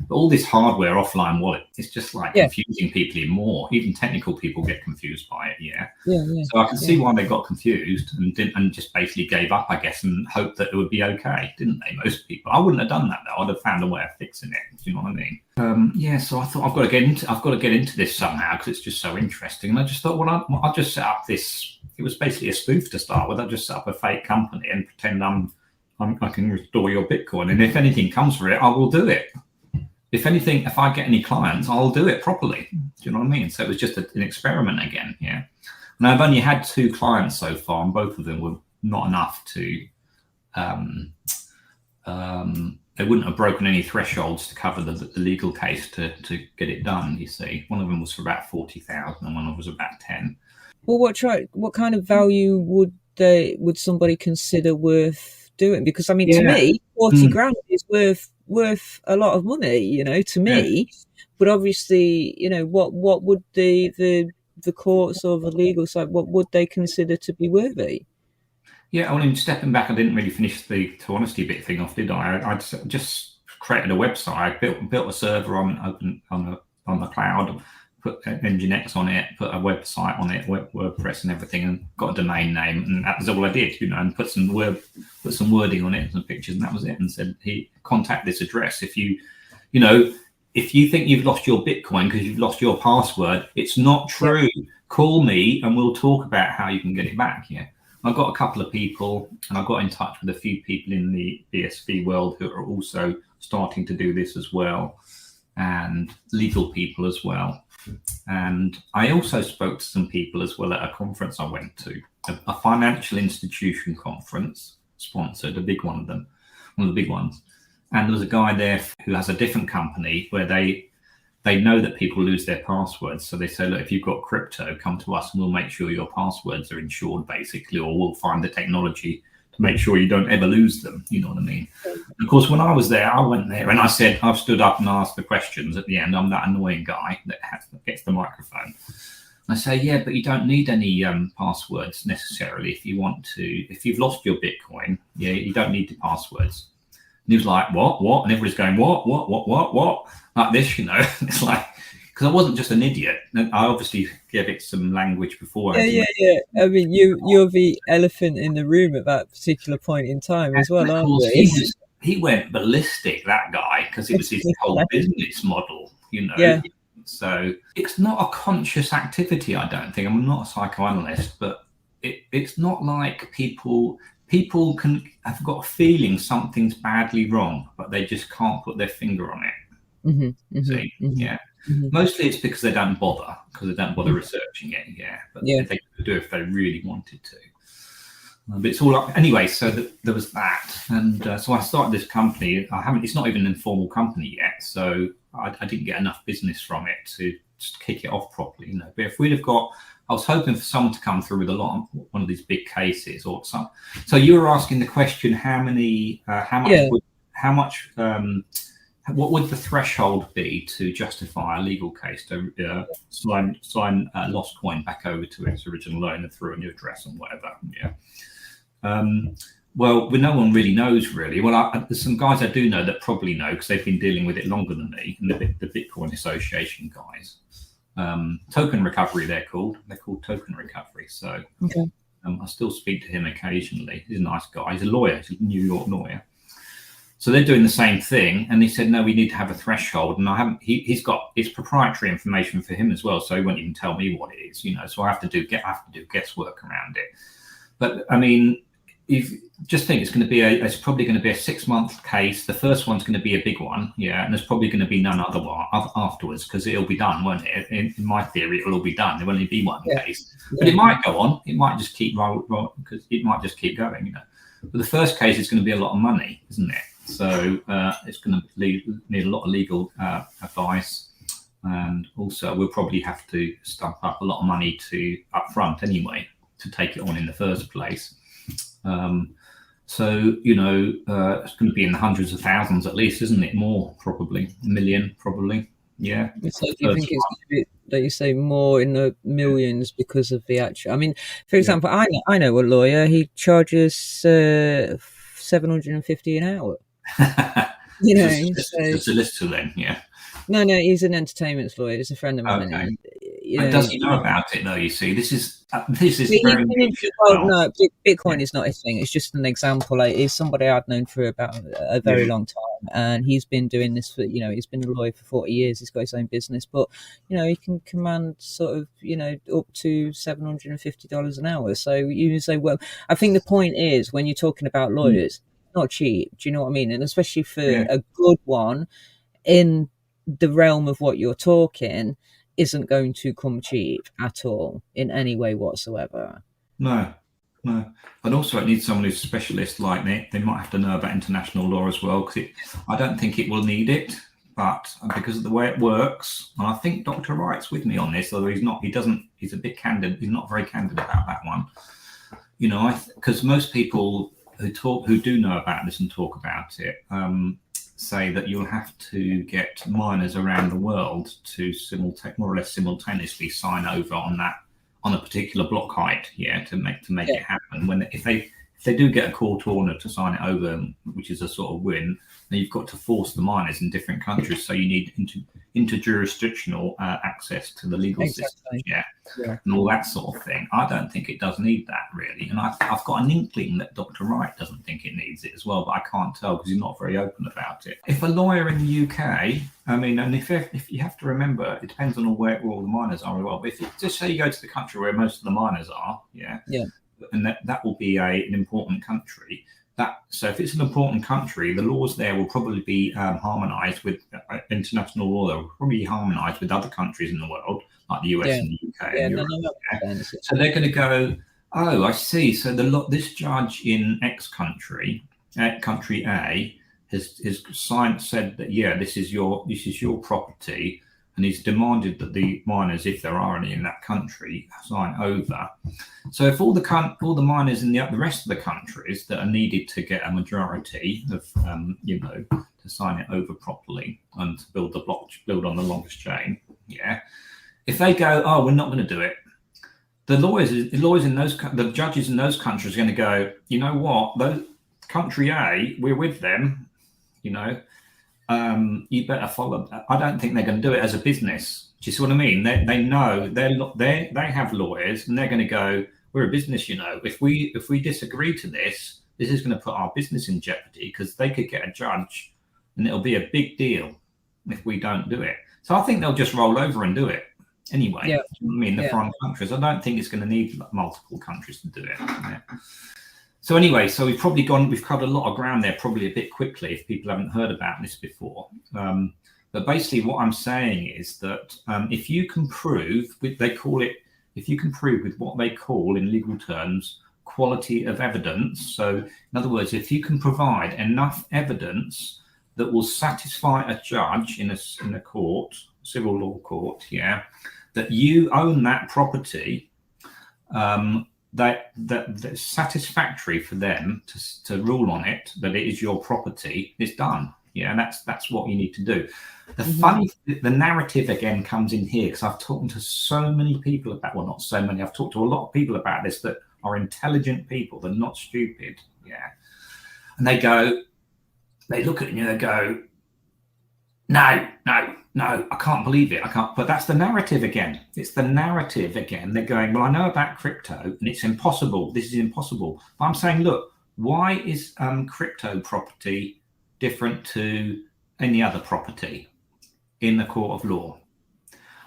But all this hardware offline wallet, it's just like confusing people even more. Even technical people get confused by it. So I can see why they got confused and just basically gave up, I guess, and hoped that it would be okay, didn't they? Most people. I wouldn't have done that though. I'd have found a way of fixing it. Do you know what I mean? So I thought I've got to get into this somehow because it's just so interesting. And I just thought, well, I'll just set up this. It was basically a spoof to start with. I just set up a fake company and pretend I can restore your Bitcoin, and if anything comes for it, I will do it. If anything, if I get any clients, I'll do it properly. Do you know what I mean? So it was just an experiment again. And I've only had 2 clients so far, and both of them were not enough to. They wouldn't have broken any thresholds to cover the legal case to get it done. You see, one of them was for about 40,000, and one was about 10. Well, what kind of value would somebody consider worth doing? Because I mean, to me, 40 grand is worth a lot of money, to me. But obviously, what would the courts or the legal side, what would they consider to be worthy? I mean, stepping back, I didn't really finish the Tohonesty bit thing off, did I? I just created a website. I built a server on the cloud, put Nginx on it, put a website on it, WordPress and everything, and got a domain name, and that was all I did, and put some wording on it, some pictures, and that was it. And said, contact this address if you think you've lost your Bitcoin because you've lost your password. It's not true. Call me and we'll talk about how you can get it back. I've got a couple of people, and I got in touch with a few people in the BSV world who are also starting to do this as well, and legal people as well. And I also spoke to some people as well at a conference I went to, a financial institution conference sponsored, a big one of them, one of the big ones. And there was a guy there who has a different company where they know that people lose their passwords. So they say, look, if you've got crypto, come to us and we'll make sure your passwords are insured, basically, or we'll find the technology to make sure you don't ever lose them. You know what I mean? And of course, when I was there, I went there and I said, I've stood up and asked the questions at the end. I'm that annoying guy that gets the microphone. I say, but you don't need any passwords necessarily if you want to. If you've lost your Bitcoin, you don't need the passwords. And he was like, what? And everybody's going, what? Like this, It's like, because I wasn't just an idiot. I obviously gave it some language before. Yeah. I mean, you're the elephant in the room at that particular point in time as well, aren't you? He went ballistic, that guy, because it was his whole business model, Yeah. So it's not a conscious activity, I don't think. I'm not a psychoanalyst, but it's not like people have got a feeling something's badly wrong, but they just can't put their finger on it. See? Yeah. Mostly it's because they don't bother, researching it. Yeah. But they could do it if they really wanted to. But it's all up anyway. So there was that, and so I started this company. It's not even an informal company yet, so I didn't get enough business from it to just kick it off properly, you know. But if we'd have got, I was hoping for someone to come through with one of these big cases or some. So you were asking the question, what would the threshold be to justify a legal case to sign lost coin back over to its original owner through a new address and whatever? Yeah. Well, no one really knows, really. Well, there's some guys I do know that probably know because they've been dealing with it longer than me, and the Bitcoin Association guys. Token recovery, they're called token recovery. So I still speak to him occasionally. He's a nice guy. He's a lawyer. He's a New York lawyer. So they're doing the same thing, and he said, no, we need to have a threshold. And he's got it's proprietary information for him as well, so he won't even tell me what it is, you know. So I have to do guesswork around it. But I mean, if just think it's probably going to be a 6-month case. The first one's going to be a big one, yeah, and there's probably going to be none other one afterwards because it'll be done, won't it? In my theory, it'll all be done. There'll only be one case, but it might go on. It might just keep rolling because it might just keep going, you know. But the first case is going to be a lot of money, isn't it? So it's going to need a lot of legal advice, and also we'll probably have to stump up a lot of money up front anyway to take it on in the first place. So, you know, it's going to be in the hundreds of thousands at least, isn't it? More, probably. $1 million, probably. Yeah. So do you think it's going to be, like you say, more in the millions because of the actual... I mean, for example, I know a lawyer, he charges $750 an hour. You know, it's a solicitor then, yeah. No, he's an entertainment lawyer. He's a friend of mine. Okay. And, does he know about it though? You see, this is very. No, Bitcoin is not his thing. It's just an example. Like, he's somebody I've known for about a very long time, and he's been doing this for, you know, he's been a lawyer for 40 years. He's got his own business, but you know, he can command sort of, you know, up to $750 an hour. So you say, well, I think the point is when you're talking about lawyers, not cheap. Do you know what I mean? And especially for a good one in the realm of what you're talking, isn't going to come cheap at all in any way whatsoever. No. And also it needs someone who's a specialist like me. They might have to know about international law as well, because I don't think it will need it, but because of the way it works, and I think Dr. Wright's with me on this, although he's a bit candid. He's not very candid about that one. You know, because most people who do know about this and talk about it, say that you'll have to get miners around the world to more or less simultaneously sign over on a particular block height, to make it happen. If they do get a court order to sign it over, which is a sort of win, then you've got to force the miners in different countries. So you need interjurisdictional access to the legal system, and all that sort of thing. I don't think it does need that really, and I've got an inkling that Dr. Wright doesn't think it needs it as well, but I can't tell because he's not very open about it. If a lawyer in the UK, I mean, and if you have to remember, it depends on where all the miners are as well. But if just say you go to the country where most of the miners are, and that will be an important country. So if it's an important country, the laws there will probably be harmonised with international law. They'll probably be harmonised with other countries in the world, like the US and the UK. And Europe, So they're going to go, oh, I see. So this judge in X country, country A, has said that this is your property, and he's demanded that the miners, if there are any in that country, sign over. So if all the miners in the rest of the countries that are needed to get a majority of, to sign it over properly and to build on the longest chain, if they go, oh, we're not going to do it, the judges in those countries are going to go, you know what, country A, we're with them, you know. You better follow that. I don't think they're going to do it as a business. Do you see what I mean? They know they have lawyers, and they're going to go, we're a business, you know. If we disagree to this is going to put our business in jeopardy, because they could get a judge and it'll be a big deal if we don't do it. So I think they'll just roll over and do it anyway. Yeah. I mean, the Yeah. foreign countries. I don't think it's going to need multiple countries to do it. Yeah. So anyway, so we've covered a lot of ground there, probably a bit quickly if people haven't heard about this before. But basically what I'm saying is that if you can prove, if you can prove with what they call in legal terms, quality of evidence. So in other words, if you can provide enough evidence that will satisfy a judge in a court, civil law court, that you own that property, that's satisfactory for them to rule on it, that it is your property, it's done. Yeah, and that's what you need to do. The narrative again comes in here, because I've talked to so many people about, well, not so many, I've talked to a lot of people about this that are intelligent people, they're not stupid. Yeah. And they look at you and they go, no, I can't believe it. I can't. But that's the narrative again. It's the narrative again. They're going, well, I know about crypto and it's impossible. This is impossible. But I'm saying, look, why is crypto property different to any other property in the court of law?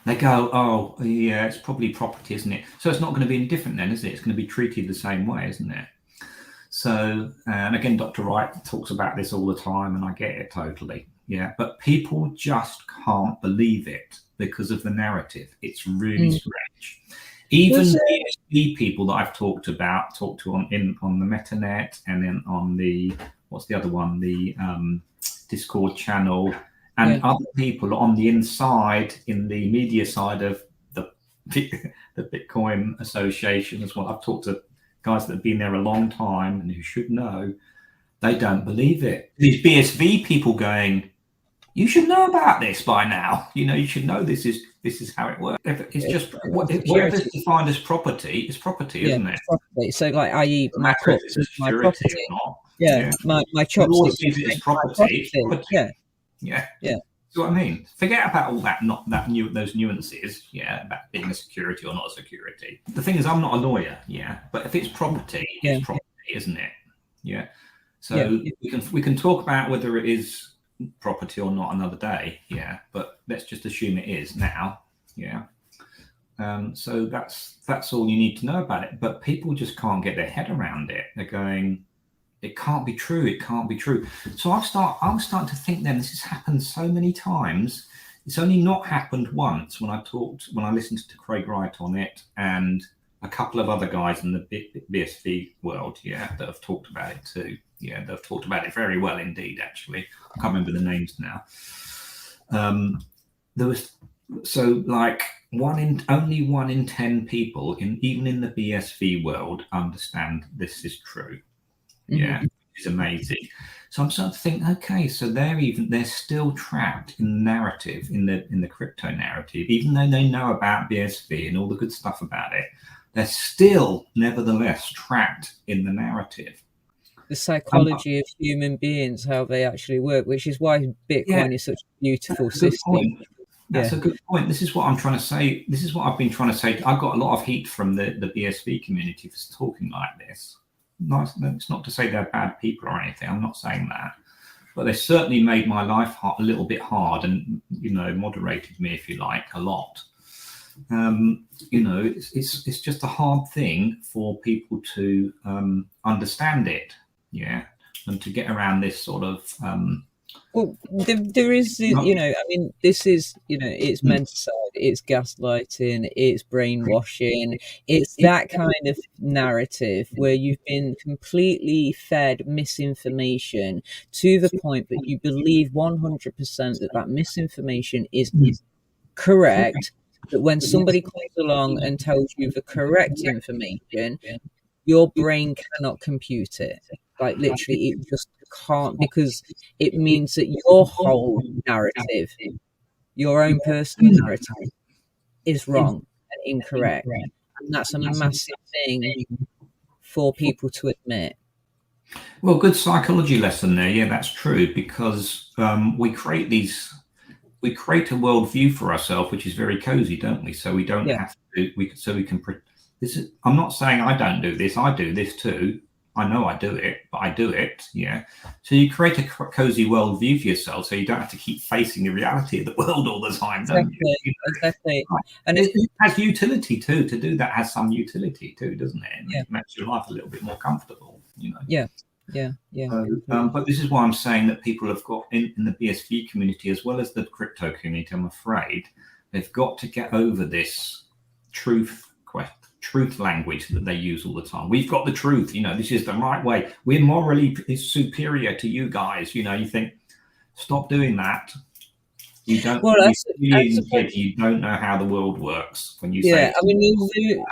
They go, oh, yeah, it's probably property, isn't it? So it's not going to be any different then, is it? It's going to be treated the same way, isn't it? So, and again, Dr. Wright talks about this all the time, and I get it totally. Yeah, but people just can't believe it because of the narrative. It's really strange. Even BSV people that I've talked to on the MetaNet, and then on the, what's the other one? The Discord channel, and other people on the inside, in the media side of the Bitcoin Association as well. I've talked to guys that have been there a long time and who should know. They don't believe it. These BSV people going, you should know about this by now. You know, you should know this is how it works. It's just whatever's defined as property is property, isn't it? Property. So, like, i.e., my cups, my property. My chopsticks is property. Yeah. So what I mean, forget about all that, those nuances, about being a security or not a security. The thing is, I'm not a lawyer, but if it's property, it's property, isn't it? Yeah. So we can talk about whether it is property or not another day, but let's just assume it is now. So that's all you need to know about it. But people just can't get their head around it. They're going, it can't be true. It can't be true. So I'm starting to think then, this has happened so many times. It's only not happened once when I listened to Craig Wright on it and a couple of other guys in the BSV world, that have talked about it too. They've talked about it very well indeed, actually. I can't remember the names now. There was, so like only 1 in 10 people, even in the BSV world, understand this is true. It's amazing. So I'm starting to think, okay, so they're still trapped in the narrative, in the crypto narrative, even though they know about BSV and all the good stuff about it, they're still nevertheless trapped in the narrative. The psychology of human beings, how they actually work, which is why Bitcoin is such a beautiful system. That's a good point. This is what I'm trying to say. This is what I've been trying to say. I got a lot of heat from the BSV community for talking like this. It's not to say they're bad people or anything. I'm not saying that. But they certainly made my life a little bit hard and, moderated me, if you like, a lot. It's just a hard thing for people to understand it. And to get around this sort of well, there is, this is, it's menticide, it's gaslighting, it's brainwashing, it's that kind of narrative where you've been completely fed misinformation to the point that you believe 100% that misinformation is correct, that when somebody comes along and tells you the correct information, your brain cannot compute it. Like, literally, it just can't, because it means that your whole narrative, your own personal narrative, is wrong and incorrect. And that's a massive thing for people to admit. Well, good psychology lesson there. Yeah, that's true, because we create a worldview for ourselves, which is very cozy, don't we? So we don't have to. I'm not saying I don't do this. I do this too. I know I do it, but I do it. Yeah. So you create a cozy worldview for yourself, so you don't have to keep facing the reality of the world all the time, don't you? Exactly. Right. And it has utility too. To do that has some utility too, doesn't it? And yeah. it makes your life a little bit more comfortable, Yeah. But this is why I'm saying that people have got in the BSV community as well as the crypto community, I'm afraid, they've got to get over this truth language that they use all the time. We've got the truth, this is the right way. We're morally superior to you guys. You think, stop doing that. You don't. Well, you don't know how the world works when you say. Yeah, I mean,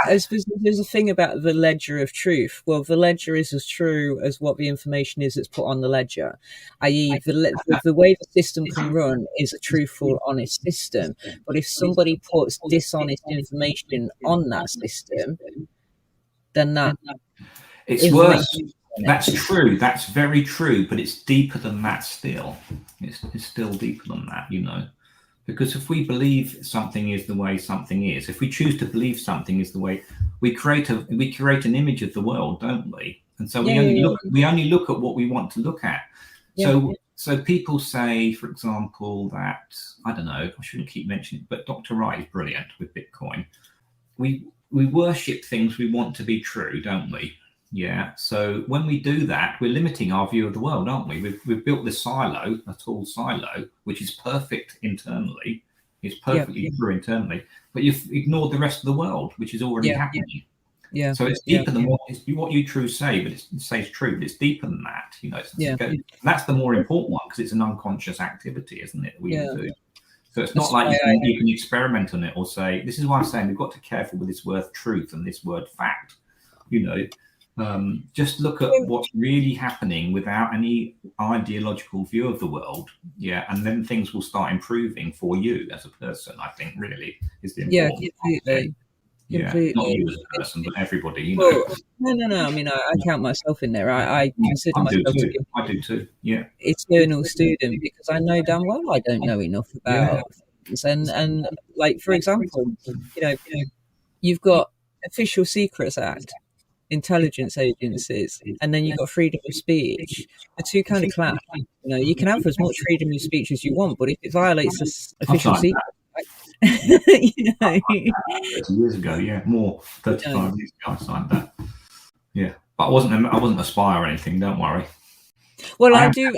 there's a thing about the ledger of truth. Well, the ledger is as true as what the information is that's put on the ledger, i.e., the way the system can run is a truthful, honest system. But if somebody puts dishonest information on that system, then that it's worse. That's true. That's very true. But it's deeper than that still. It's still deeper than that, Because if we believe something is the way something is, if we choose to believe something is the way, we create an image of the world, don't we? And so we only look at what we want to look at. So people say, for example, that, I don't know, I shouldn't keep mentioning it, but Dr. Wright is brilliant with Bitcoin. We worship things we want to be true, don't we? Yeah. So when we do that, we're limiting our view of the world, aren't we? We've built this silo, a tall silo, which is perfect internally. It's perfectly true internally, but you've ignored the rest of the world, which is already happening. Yeah. So it's deeper than what you true say, but it says true, but it's deeper than that. That's the more important one because it's an unconscious activity, isn't it? We do. So it's not like you can experiment on it or say, this is why I'm saying we've got to be careful with this word truth and this word fact, just look at what's really happening without any ideological view of the world. Yeah. And then things will start improving for you as a person, I think, really is the important completely. Yeah, not you as a person, but everybody, Well, no. I mean, I count myself in there. I consider myself to be I do too. Yeah. Eternal student because I know damn well I don't know enough about things. And like, for example, you've got Official Secrets Act, intelligence agencies, and then you've got freedom of speech. The two kind of clash. You can have as much freedom of speech as you want, but if it violates this official secret, 30 years ago, more 35 years ago, I signed that. Yeah, but I wasn't a spy or anything. Don't worry. Well, I do a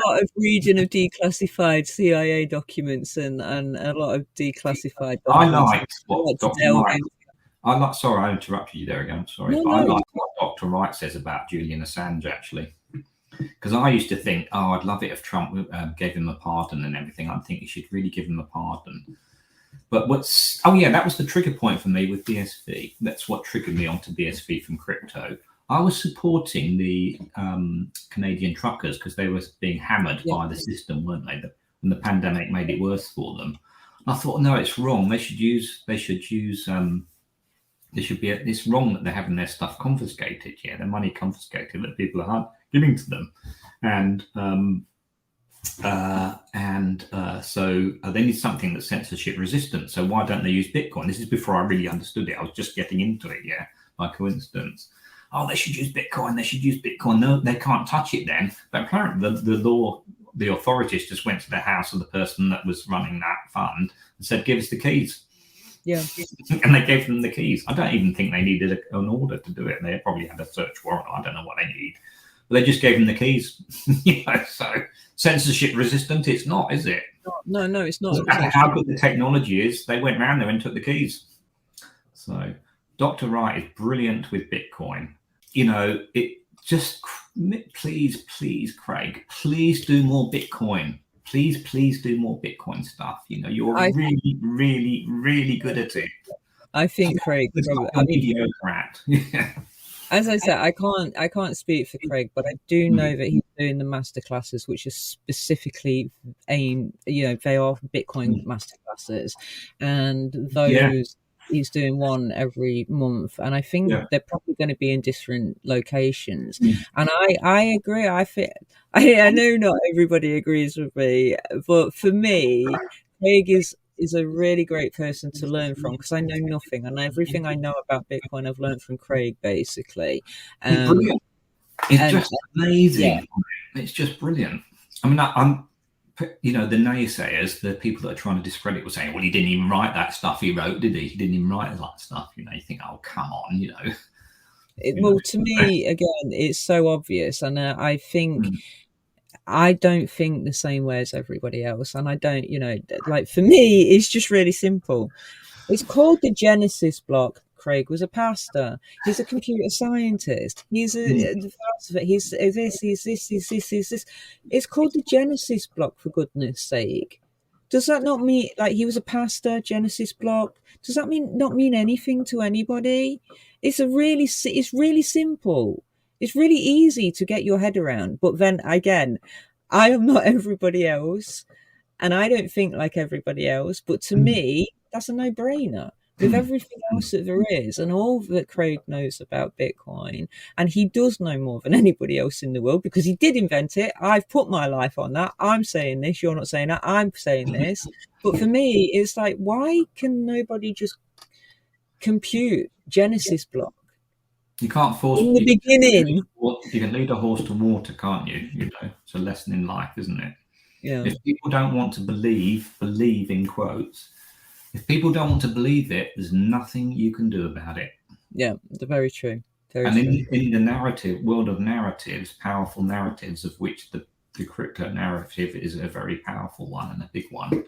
lot of reading of declassified CIA documents and a lot of declassified documents. Sorry, I interrupted you there again. I'm sorry. I like what Dr. Wright says about Julian Assange, actually. Because I used to think, I'd love it if Trump gave him a pardon and everything. I think he should really give him a pardon. But that was the trigger point for me with BSV. That's what triggered me onto BSV from crypto. I was supporting the Canadian truckers because they were being hammered by the system, weren't they? And the pandemic made it worse for them. And I thought, no, it's wrong. It's wrong that they're having their stuff confiscated, their money confiscated that people are giving to them. So they need something that's censorship resistant. So why don't they use Bitcoin? This is before I really understood it. I was just getting into it, by coincidence. They should use Bitcoin. No, they can't touch it then. But apparently the authorities just went to the house of the person that was running that fund and said, give us the keys. Yeah. And they gave them the keys. I don't even think they needed an order to do it. They probably had a search warrant. I don't know what they need. But they just gave them the keys. So censorship resistant, it's not, is it? No, it's not. No matter how good the technology is, they went round there and took the keys. So Dr. Wright is brilliant with Bitcoin. Please, Craig, please do more Bitcoin. Please do more Bitcoin stuff. You're really, really, really good at it. I think Craig. As I said, I can't speak for Craig, but I do know that he's doing the masterclasses, which are specifically aimed. They are Bitcoin masterclasses, and those he's doing one every month. And I think they're probably going to be in different locations. And I agree. I know not everybody agrees with me, but for me, Craig is is a really great person to learn from, because I know nothing, and everything I know about Bitcoin I've learned from Craig, basically. It's brilliant. It's just amazing. Yeah. It's just brilliant. I mean, I'm, you know, the naysayers, the people that are trying to discredit, were saying, well, he didn't even write that stuff he wrote, did he? He didn't even write that stuff. You know, you think, oh, come on, you know. Well, to me, again, it's so obvious, and I think I don't think the same way as everybody else, and I don't, you know, like, for me, it's just really simple. It's called the Genesis block. Craig was a pastor. He's a computer scientist. He's a philosopher. He's this. He's this. He's this. He's this. It's called the Genesis block, for goodness sake. Does that not mean, like, he was a pastor, Genesis block? Does that not mean anything to anybody? It's really simple. It's really easy to get your head around. But then again, I am not everybody else, and I don't think like everybody else. But to me, that's a no-brainer. With everything else that there is, and all that Craig knows about Bitcoin, and he does know more than anybody else in the world, because he did invent it. I've put my life on that. I'm saying this, you're not saying that, I'm saying this. But for me, it's like, why can nobody just compute Genesis block? You can't force in the beginning. You can lead a horse to water, can't you? You know, it's a lesson in life, isn't it? Yeah. If people don't want to believe in quotes, if people don't want to believe it, there's nothing you can do about it. Yeah, very true. In the narrative world of narratives, powerful narratives, of which the crypto narrative is a very powerful one and a big one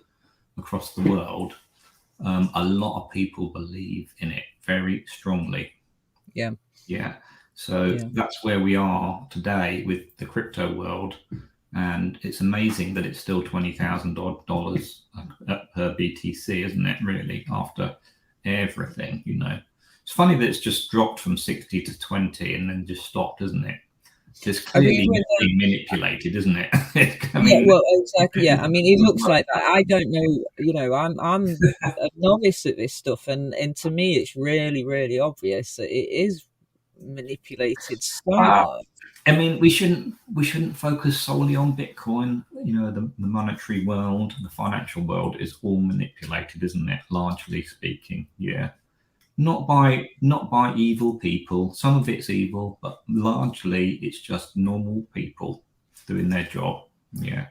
across the world, a lot of people believe in it very strongly. Yeah. So that's where we are today with the crypto world. And it's amazing that it's still $20,000 per BTC, isn't it, really, after everything, you know. It's funny that it's just dropped from 60 to 20 and then just stopped, isn't it? It's clearly being manipulated, isn't it? Well, exactly. Yeah, I mean, it looks like that. I don't know. You know, I'm a novice at this stuff, and to me, it's really, really obvious that it is manipulated so much. I mean, we shouldn't focus solely on Bitcoin. You know, the monetary world, the financial world is all manipulated, isn't it? Largely speaking, yeah. Not by evil people. Some of it's evil, but largely it's just normal people doing their job. Yeah.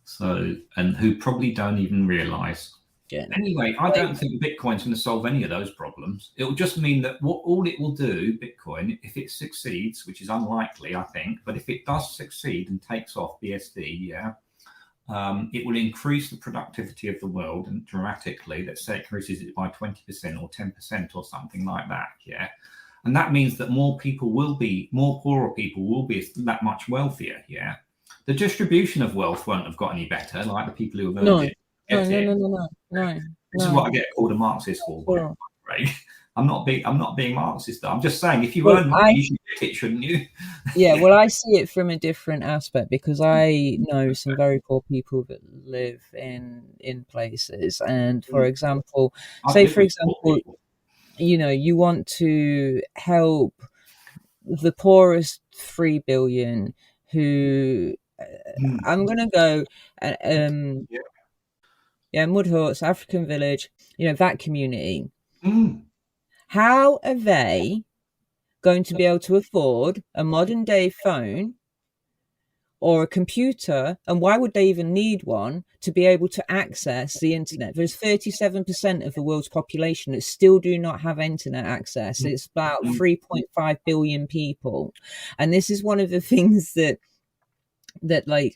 So, and who probably don't even realize. Yeah. Anyway, I don't think Bitcoin's going to solve any of those problems. It will just mean that all it will do, Bitcoin, if it succeeds, which is unlikely, I think, but if it does succeed and takes off BSV, it will increase the productivity of the world and dramatically. Let's say it increases it by 20% or 10% or something like that. Yeah. And that means that more poorer people will be that much wealthier. Yeah. The distribution of wealth won't have got any better, like the people who have earned it. No. This is what I get called a Marxist for, right? I'm not being Marxist, though. I'm just saying, if you earn money, you should get it, shouldn't you? Yeah, well, I see it from a different aspect, because I know some very poor people that live in places, and for example, you know, you want to help the poorest 3 billion who I'm gonna go Mud Huts, African Village, you know, that community. How are they going to be able to afford a modern day phone or a computer? And why would they even need one to be able to access the internet? There's 37% of the world's population that still do not have internet access. It's about 3.5 billion people. And this is one of the things that like,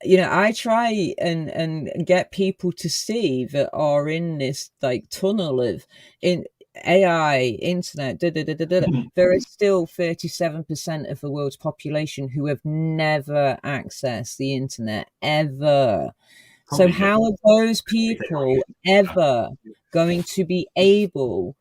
you know, I try and get people to see that are in this like tunnel of in AI, internet, there is still 37% of the world's population who have never accessed the internet ever. So how are those people ever going to be able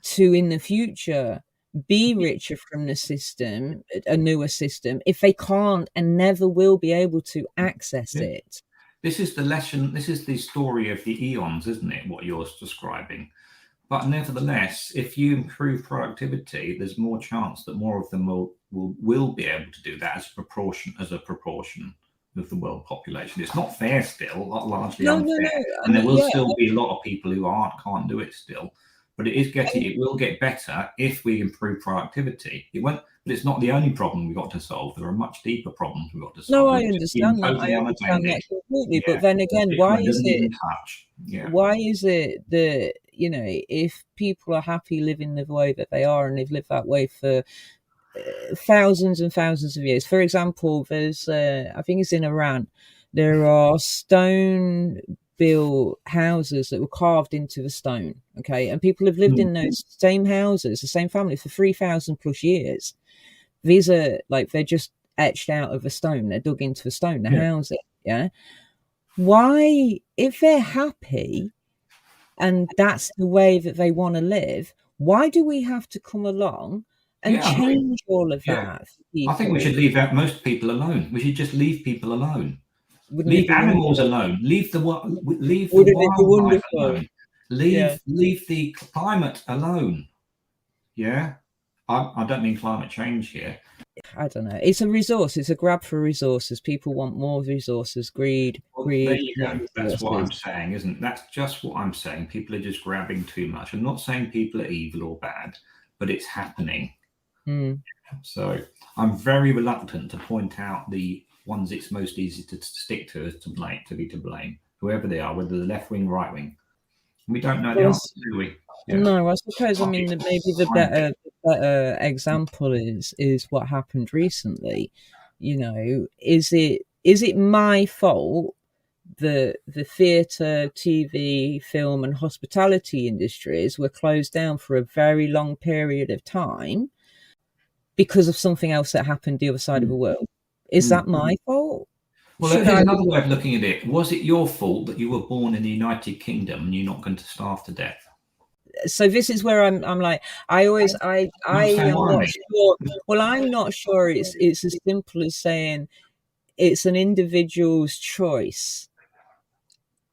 to, in the future, be richer from the system, a newer system, if they can't and never will be able to access it? This is the lesson. This is the story of the eons, isn't it? What you're describing. But nevertheless, if you improve productivity, there's more chance that more of them will be able to do that as a proportion of the world population. It's not fair still, largely No, unfair, no, no. and there will still be a lot of people who can't do it still. But it will get better if we improve productivity. It won't, but it's not the only problem we've got to solve. There are much deeper problems we've got to solve. No, I understand that. I understand that completely. Yeah. But then again, why is it? Yeah. Why is it that, you know, if people are happy living the way that they are, and they've lived that way for thousands and thousands of years? For example, there's I think it's in Iran. There are stone built houses that were carved into the stone, okay, and people have lived in those same houses, the same family, for 3,000 plus years. These are like, they're just etched out of a stone, they're dug into a stone, the housing. Yeah, why, if they're happy and that's the way that they want to live, why do we have to come along and change all of that? I think we should leave out most people alone. We should just leave people alone. Leave animals alone. Leave the wildlife alone. Leave the climate alone. Yeah, I don't mean climate change here. I don't know. It's a resource. It's a grab for resources. People want more resources. Greed. There you go. That's what I'm saying, isn't it? That's just what I'm saying. People are just grabbing too much. I'm not saying people are evil or bad, but it's happening. So I'm very reluctant to point out the ones it's most easy to stick to as to be to blame, whoever they are, whether the left wing, right wing. We don't know the answer, do we? Yeah. No, I suppose. I mean, maybe the better example is what happened recently. You know, is it my fault that the theatre, TV, film, and hospitality industries were closed down for a very long period of time because of something else that happened the other side of the world? Is that my fault? Well, here's another way of looking at it. Was it your fault that you were born in the United Kingdom and you're not going to starve to death? So this is where I'm like, I am not sure. Well, I'm not sure it's as simple as saying it's an individual's choice,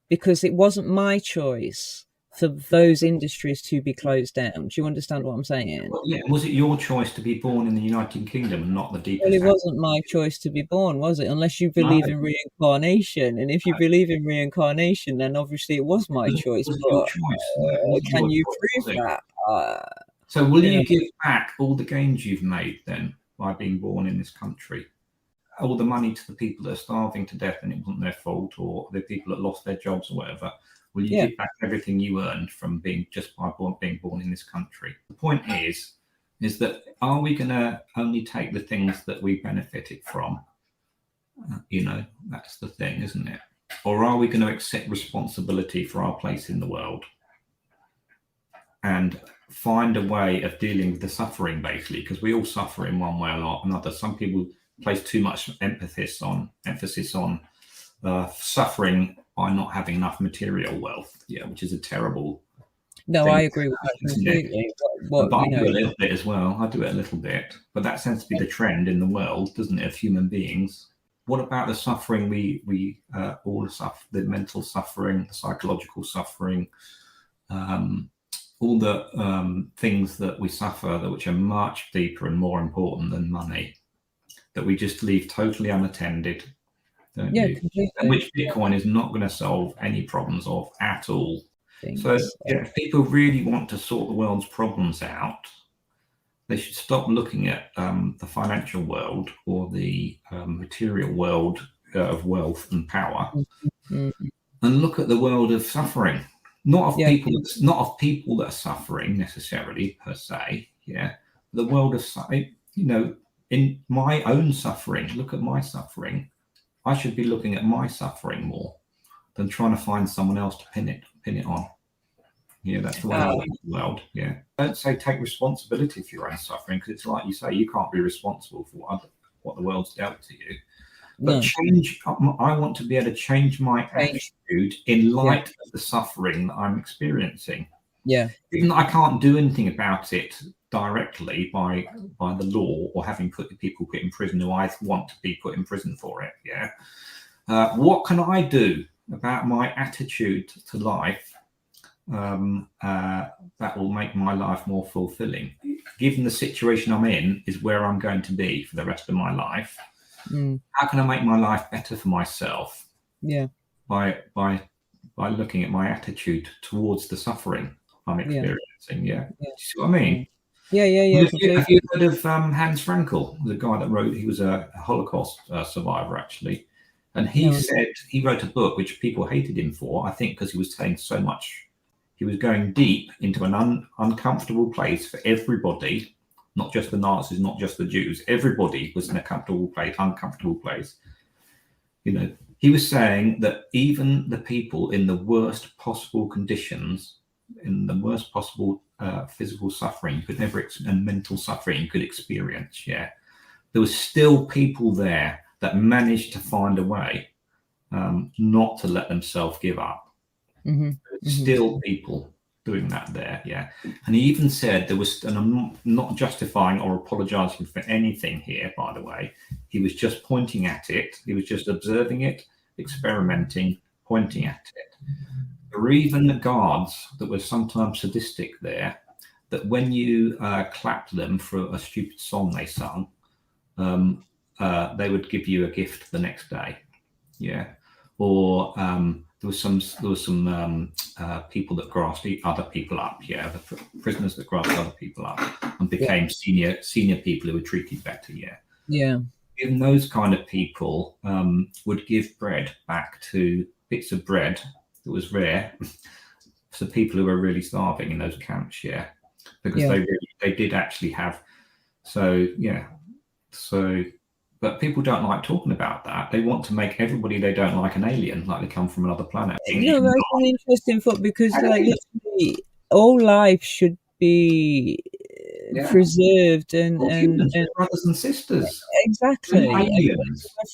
because it wasn't my choice for those industries to be closed down. Do you understand what I'm saying? Well, yeah. Was it your choice to be born in the United Kingdom and not the deepest? Well, it wasn't my choice to be born, was it? Unless you believe in reincarnation. And if you believe in reincarnation, then obviously it was my choice. But can you prove that? So will you give back all the gains you've made then by being born in this country? All the money to the people that are starving to death and it wasn't their fault, or the people that lost their jobs or whatever? Will you give back everything you earned from being born in this country? The point is that are we going to only take the things that we benefited from? That's the thing, isn't it? Or are we going to accept responsibility for our place in the world and find a way of dealing with the suffering, basically? Because we all suffer in one way or another. Some people place too much emphasis on suffering by not having enough material wealth, which is a terrible thing. I agree with that completely. But I do a little bit as well. I do it a little bit, but that seems to be the trend in the world, doesn't it, of human beings? What about the suffering we all suffer, the mental suffering, the psychological suffering, all the things that we suffer which are much deeper and more important than money, that we just leave totally unattended? Completely. And which Bitcoin is not going to solve any problems of at all. So if people really want to sort the world's problems out, they should stop looking at the financial world or the material world of wealth and power, and look at the world of suffering, not of people that are suffering necessarily per se. The world of in my own suffering. Look at my suffering. I should be looking at my suffering more than trying to find someone else to pin it on. That's the way I look at the world. Don't say take responsibility for your own suffering, because it's like you say, you can't be responsible for what the world's dealt to you. But I want to be able to change my attitude in light of the suffering that I'm experiencing. Even though I can't do anything about it directly by the law, or having people put in prison who I want to be put in prison for it. What can I do about my attitude to life that will make my life more fulfilling? Given the situation I'm in is where I'm going to be for the rest of my life, How can I make my life better for myself? Yeah. By looking at my attitude towards the suffering I'm experiencing. Yeah. Do you see what I mean? Yeah. Have you heard of Hans Frankel, the guy that wrote? He was a Holocaust survivor, actually, and he said he wrote a book which people hated him for. I think because he was saying so much. He was going deep into an uncomfortable place for everybody, not just the Nazis, not just the Jews. Everybody was in a uncomfortable place. You know, he was saying that even the people in the worst possible conditions, in the worst possible physical suffering you could never and mental suffering you could experience, there was still people there that managed to find a way not to let themselves give up. Still people doing that there, and he even said there was, and I'm not justifying or apologizing for anything here, by the way, he was just pointing at it, he was just observing it, experimenting, pointing at it. There were even the guards that were sometimes sadistic there, that when you clapped them for a stupid song they sung, they would give you a gift the next day, or there was some people that grasped other people up, the prisoners that grasped other people up and became senior people who were treated better, Even those kind of people would give bread back to bits of bread that was rare for people who were really starving in those camps, because they did actually have. But people don't like talking about that. They want to make everybody they don't like an alien, like they come from another planet. No, that's an interesting thought, because like literally all life should be preserved and brothers and sisters. Exactly.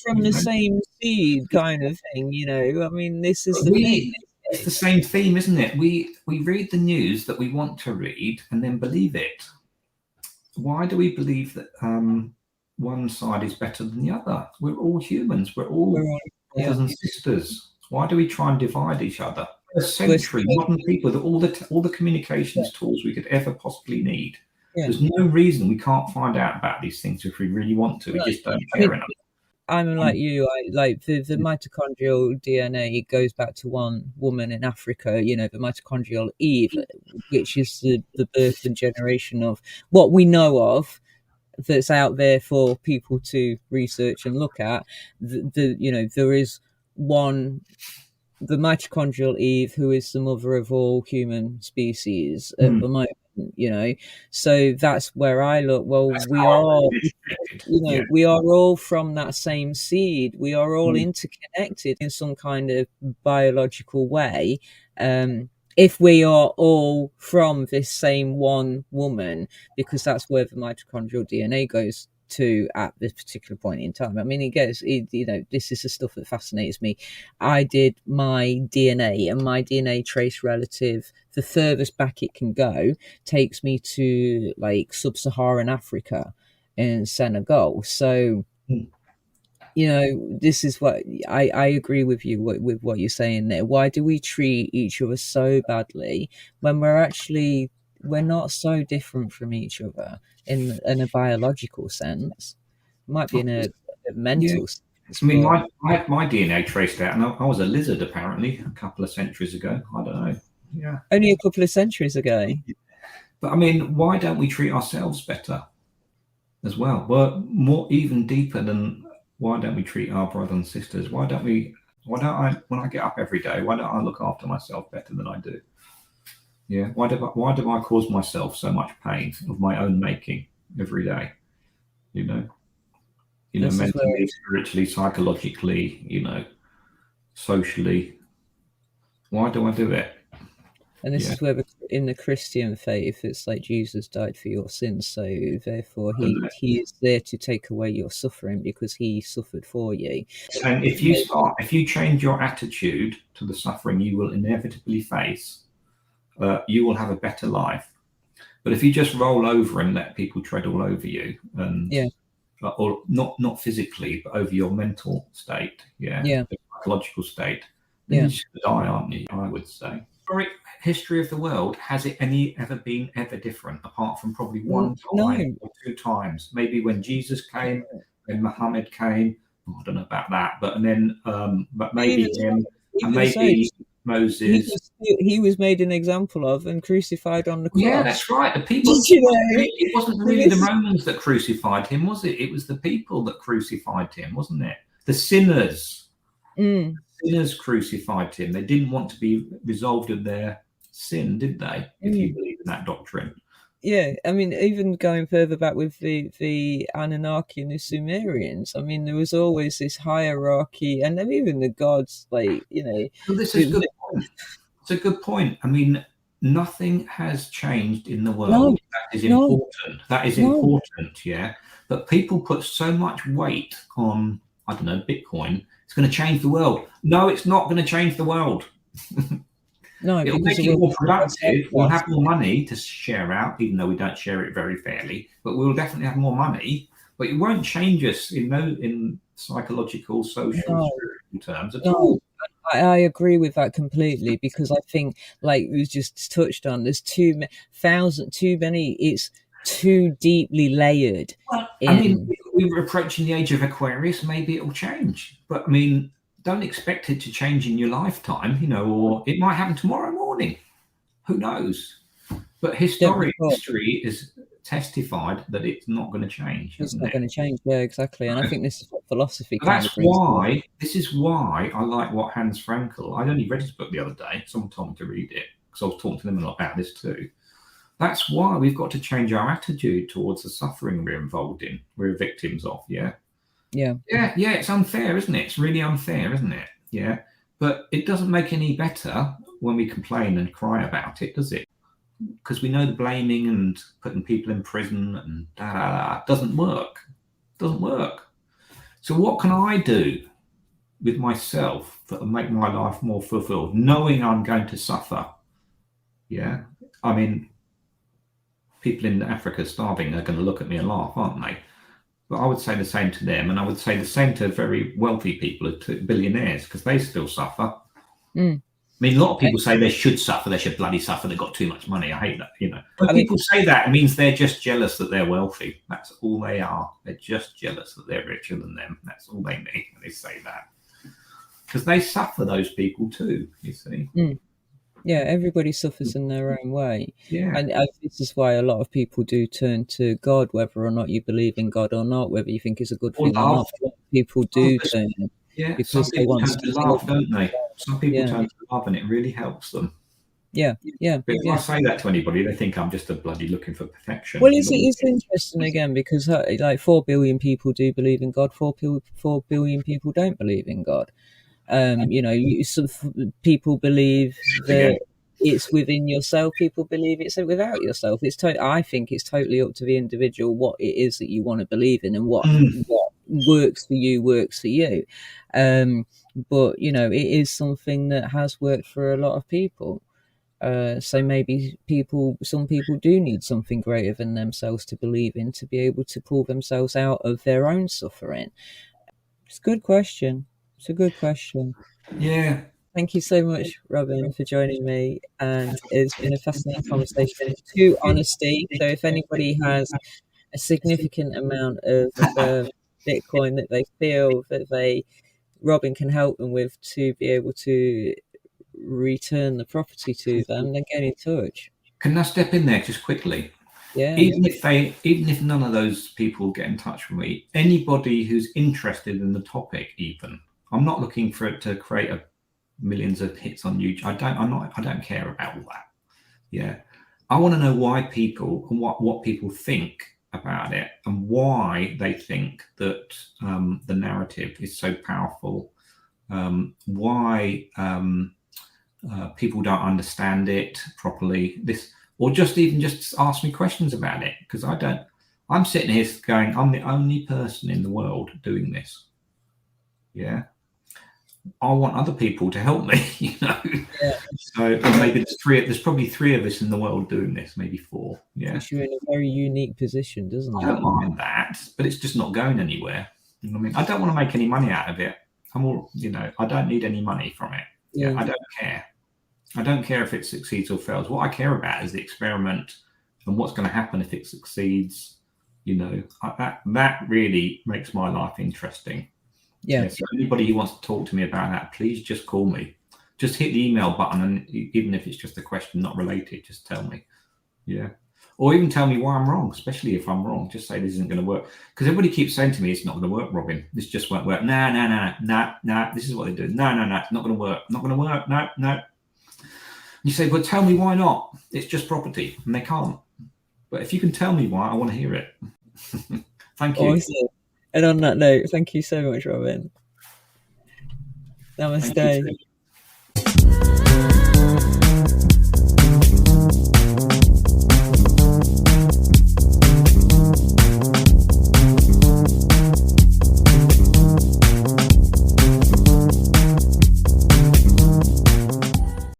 From the same seed kind of thing, I mean, this is the thing. It's the same theme, isn't it? We read the news that we want to read and then believe it. Why do we believe that one side is better than the other? We're all humans. We're all brothers and sisters. Why do we try and divide each other? A century, modern people with all the communications tools we could ever possibly need. There's no reason we can't find out about these things if we really want to. We just don't care enough. I'm like you. I like the mitochondrial DNA goes back to one woman in Africa. The mitochondrial Eve, which is the birth and generation of what we know of, that's out there for people to research and look at. There is one, the mitochondrial Eve, who is the mother of all human species at the moment. So that's where I look. Well, we are, we are all from that same seed. We are all interconnected in some kind of biological way. If we are all from this same one woman, because that's where the mitochondrial DNA goes to at this particular point in time. I mean, this is the stuff that fascinates me. I did my DNA, and my DNA trace relative, the furthest back it can go, takes me to like sub-Saharan Africa and Senegal. So this is what I agree with you with what you're saying there. Why do we treat each other so badly when we're not so different from each other in a biological sense? It might be in a mental sense. I mean, I had my DNA traced out, and I was a lizard apparently a couple of centuries ago. I don't know. Yeah, only a couple of centuries ago. But I mean, why don't we treat ourselves better as well? We're more even deeper than. Why don't we treat our brothers and sisters? Why don't I, when I get up every day, why don't I look after myself better than I do? Yeah. Why do I cause myself so much pain of my own making every day? Mentally, spiritually, psychologically, socially. Why do I do it? And this is where in the Christian faith, it's like Jesus died for your sins. So therefore he is there to take away your suffering because he suffered for you. And if you change your attitude to the suffering you will inevitably face, you will have a better life. But if you just roll over and let people tread all over you, and or not physically, but over your mental state, the psychological state, then you're just gonna die, aren't you? I would say. History of the world, has it ever been different, apart from probably one time or two times? Maybe when Jesus came, when Muhammad came, I don't know about that, but then, but maybe him, and say, maybe Moses. He was made an example of and crucified on the cross. Yeah, that's right. The people. It wasn't really the Romans that crucified him, was it? It was the people that crucified him, wasn't it? The sinners. The sinners crucified him. They didn't want to be resolved of their sin, did they? If you believe in that doctrine. Yeah, I mean, even going further back with the Anunnaki and the Sumerians, I mean, there was always this hierarchy, and then even the gods, like, you know. Well, this is a good point. It's a good point. I mean, nothing has changed in the world. That is important. That is important, yeah. But people put so much weight on, I don't know, Bitcoin. It's going to change the world. No, it's not going to change the world. No, it'll make it more productive. We'll have more money to share out, even though we don't share it very fairly. But we'll definitely have more money. But it won't change us in psychological, social, spiritual terms at all. I agree with that completely, because I think, like we just touched on, there's too many. It's too deeply layered. Well, I mean, if we were approaching the age of Aquarius, maybe it'll change. But I mean, don't expect it to change in your lifetime, you know, or it might happen tomorrow morning. Who knows? But history is testified that it's not going to change. It's not going to change. Yeah, exactly. And I think this is what philosophy. This is why I like what Hans Frankel. I only read his book the other day. Someone told me to read it because I was talking to them a lot about this too. That's why we've got to change our attitude towards the suffering we're involved in. We're victims of. Yeah. It's unfair, isn't it? It's really unfair, isn't it? Yeah, but it doesn't make any better when we complain and cry about it, does it? Because we know the blaming and putting people in prison and doesn't work. So what can I do with myself that will make my life more fulfilled, knowing I'm going to suffer? Yeah, I mean, people in Africa starving are going to look at me and laugh, aren't they? But I would say the same to them, and I would say the same to very wealthy people, to billionaires, because they still suffer. I mean, a lot of people say they should suffer, they should bloody suffer, they've got too much money. I hate that, you know. When people say that, it means they're just jealous that they're wealthy. That's all they are. They're just jealous that they're richer than them. That's all they mean when they say that. Because they suffer, those people too, you see. Yeah, everybody suffers in their own way. Yeah. And this is why a lot of people do turn to God, whether or not you believe in God or not, whether you think it's a good thing or not. People do turn. Yeah, because some people turn to love, don't they? Some people turn to love, and it really helps them. Yeah. But if I say that to anybody, they think I'm just a bloody looking for perfection. Well, it's interesting again, because like 4 billion people do believe in God, 4 billion people don't believe in God. You know, some people believe that it's within yourself. People believe it's without yourself. I think it's totally up to the individual what it is that you want to believe in, and what works for you works for you. But you know, it is something that has worked for a lot of people. So maybe some people do need something greater than themselves to believe in, to be able to pull themselves out of their own suffering. It's a good question. It's a good question. Yeah. Thank you so much, Robin, for joining me. And it's been a fascinating conversation. To honesty. So if anybody has a significant amount of Bitcoin that they feel that Robin can help them with to be able to return the property to them, then get in touch. Can I step in there just quickly? Yeah. Even if none of those people get in touch with me, anybody who's interested in the topic, even, I'm not looking for it to create millions of hits on YouTube. I don't care about all that. Yeah. I want to know why people and what people think about it, and why they think that the narrative is so powerful. Why people don't understand it properly. Or just ask me questions about it, because I'm sitting here going, I'm the only person in the world doing this. Yeah. I want other people to help me, you know. Yeah. So maybe there's probably 3 of us in the world doing this, maybe 4. Yeah. You're in a very unique position, doesn't it? I don't mind that, but it's just not going anywhere. You know what I mean? I don't want to make any money out of it. I don't need any money from it. Yeah. I don't care. I don't care if it succeeds or fails. What I care about is the experiment and what's going to happen if it succeeds. You know, that really makes my life interesting. Yeah. So anybody who wants to talk to me about that, please just call me. Just hit the email button, and even if it's just a question not related, just tell me. Yeah. Or even tell me why I'm wrong, especially if I'm wrong. Just say this isn't going to work. Because everybody keeps saying to me, it's not going to work, Robin. This just won't work. Nah. This is what they do. No. It's not going to work. Not going to work. No. You say, well, tell me why not. It's just property. And they can't. But if you can tell me why, I want to hear it. Thank you. Awesome. And on that note, thank you so much, Robin. Namaste.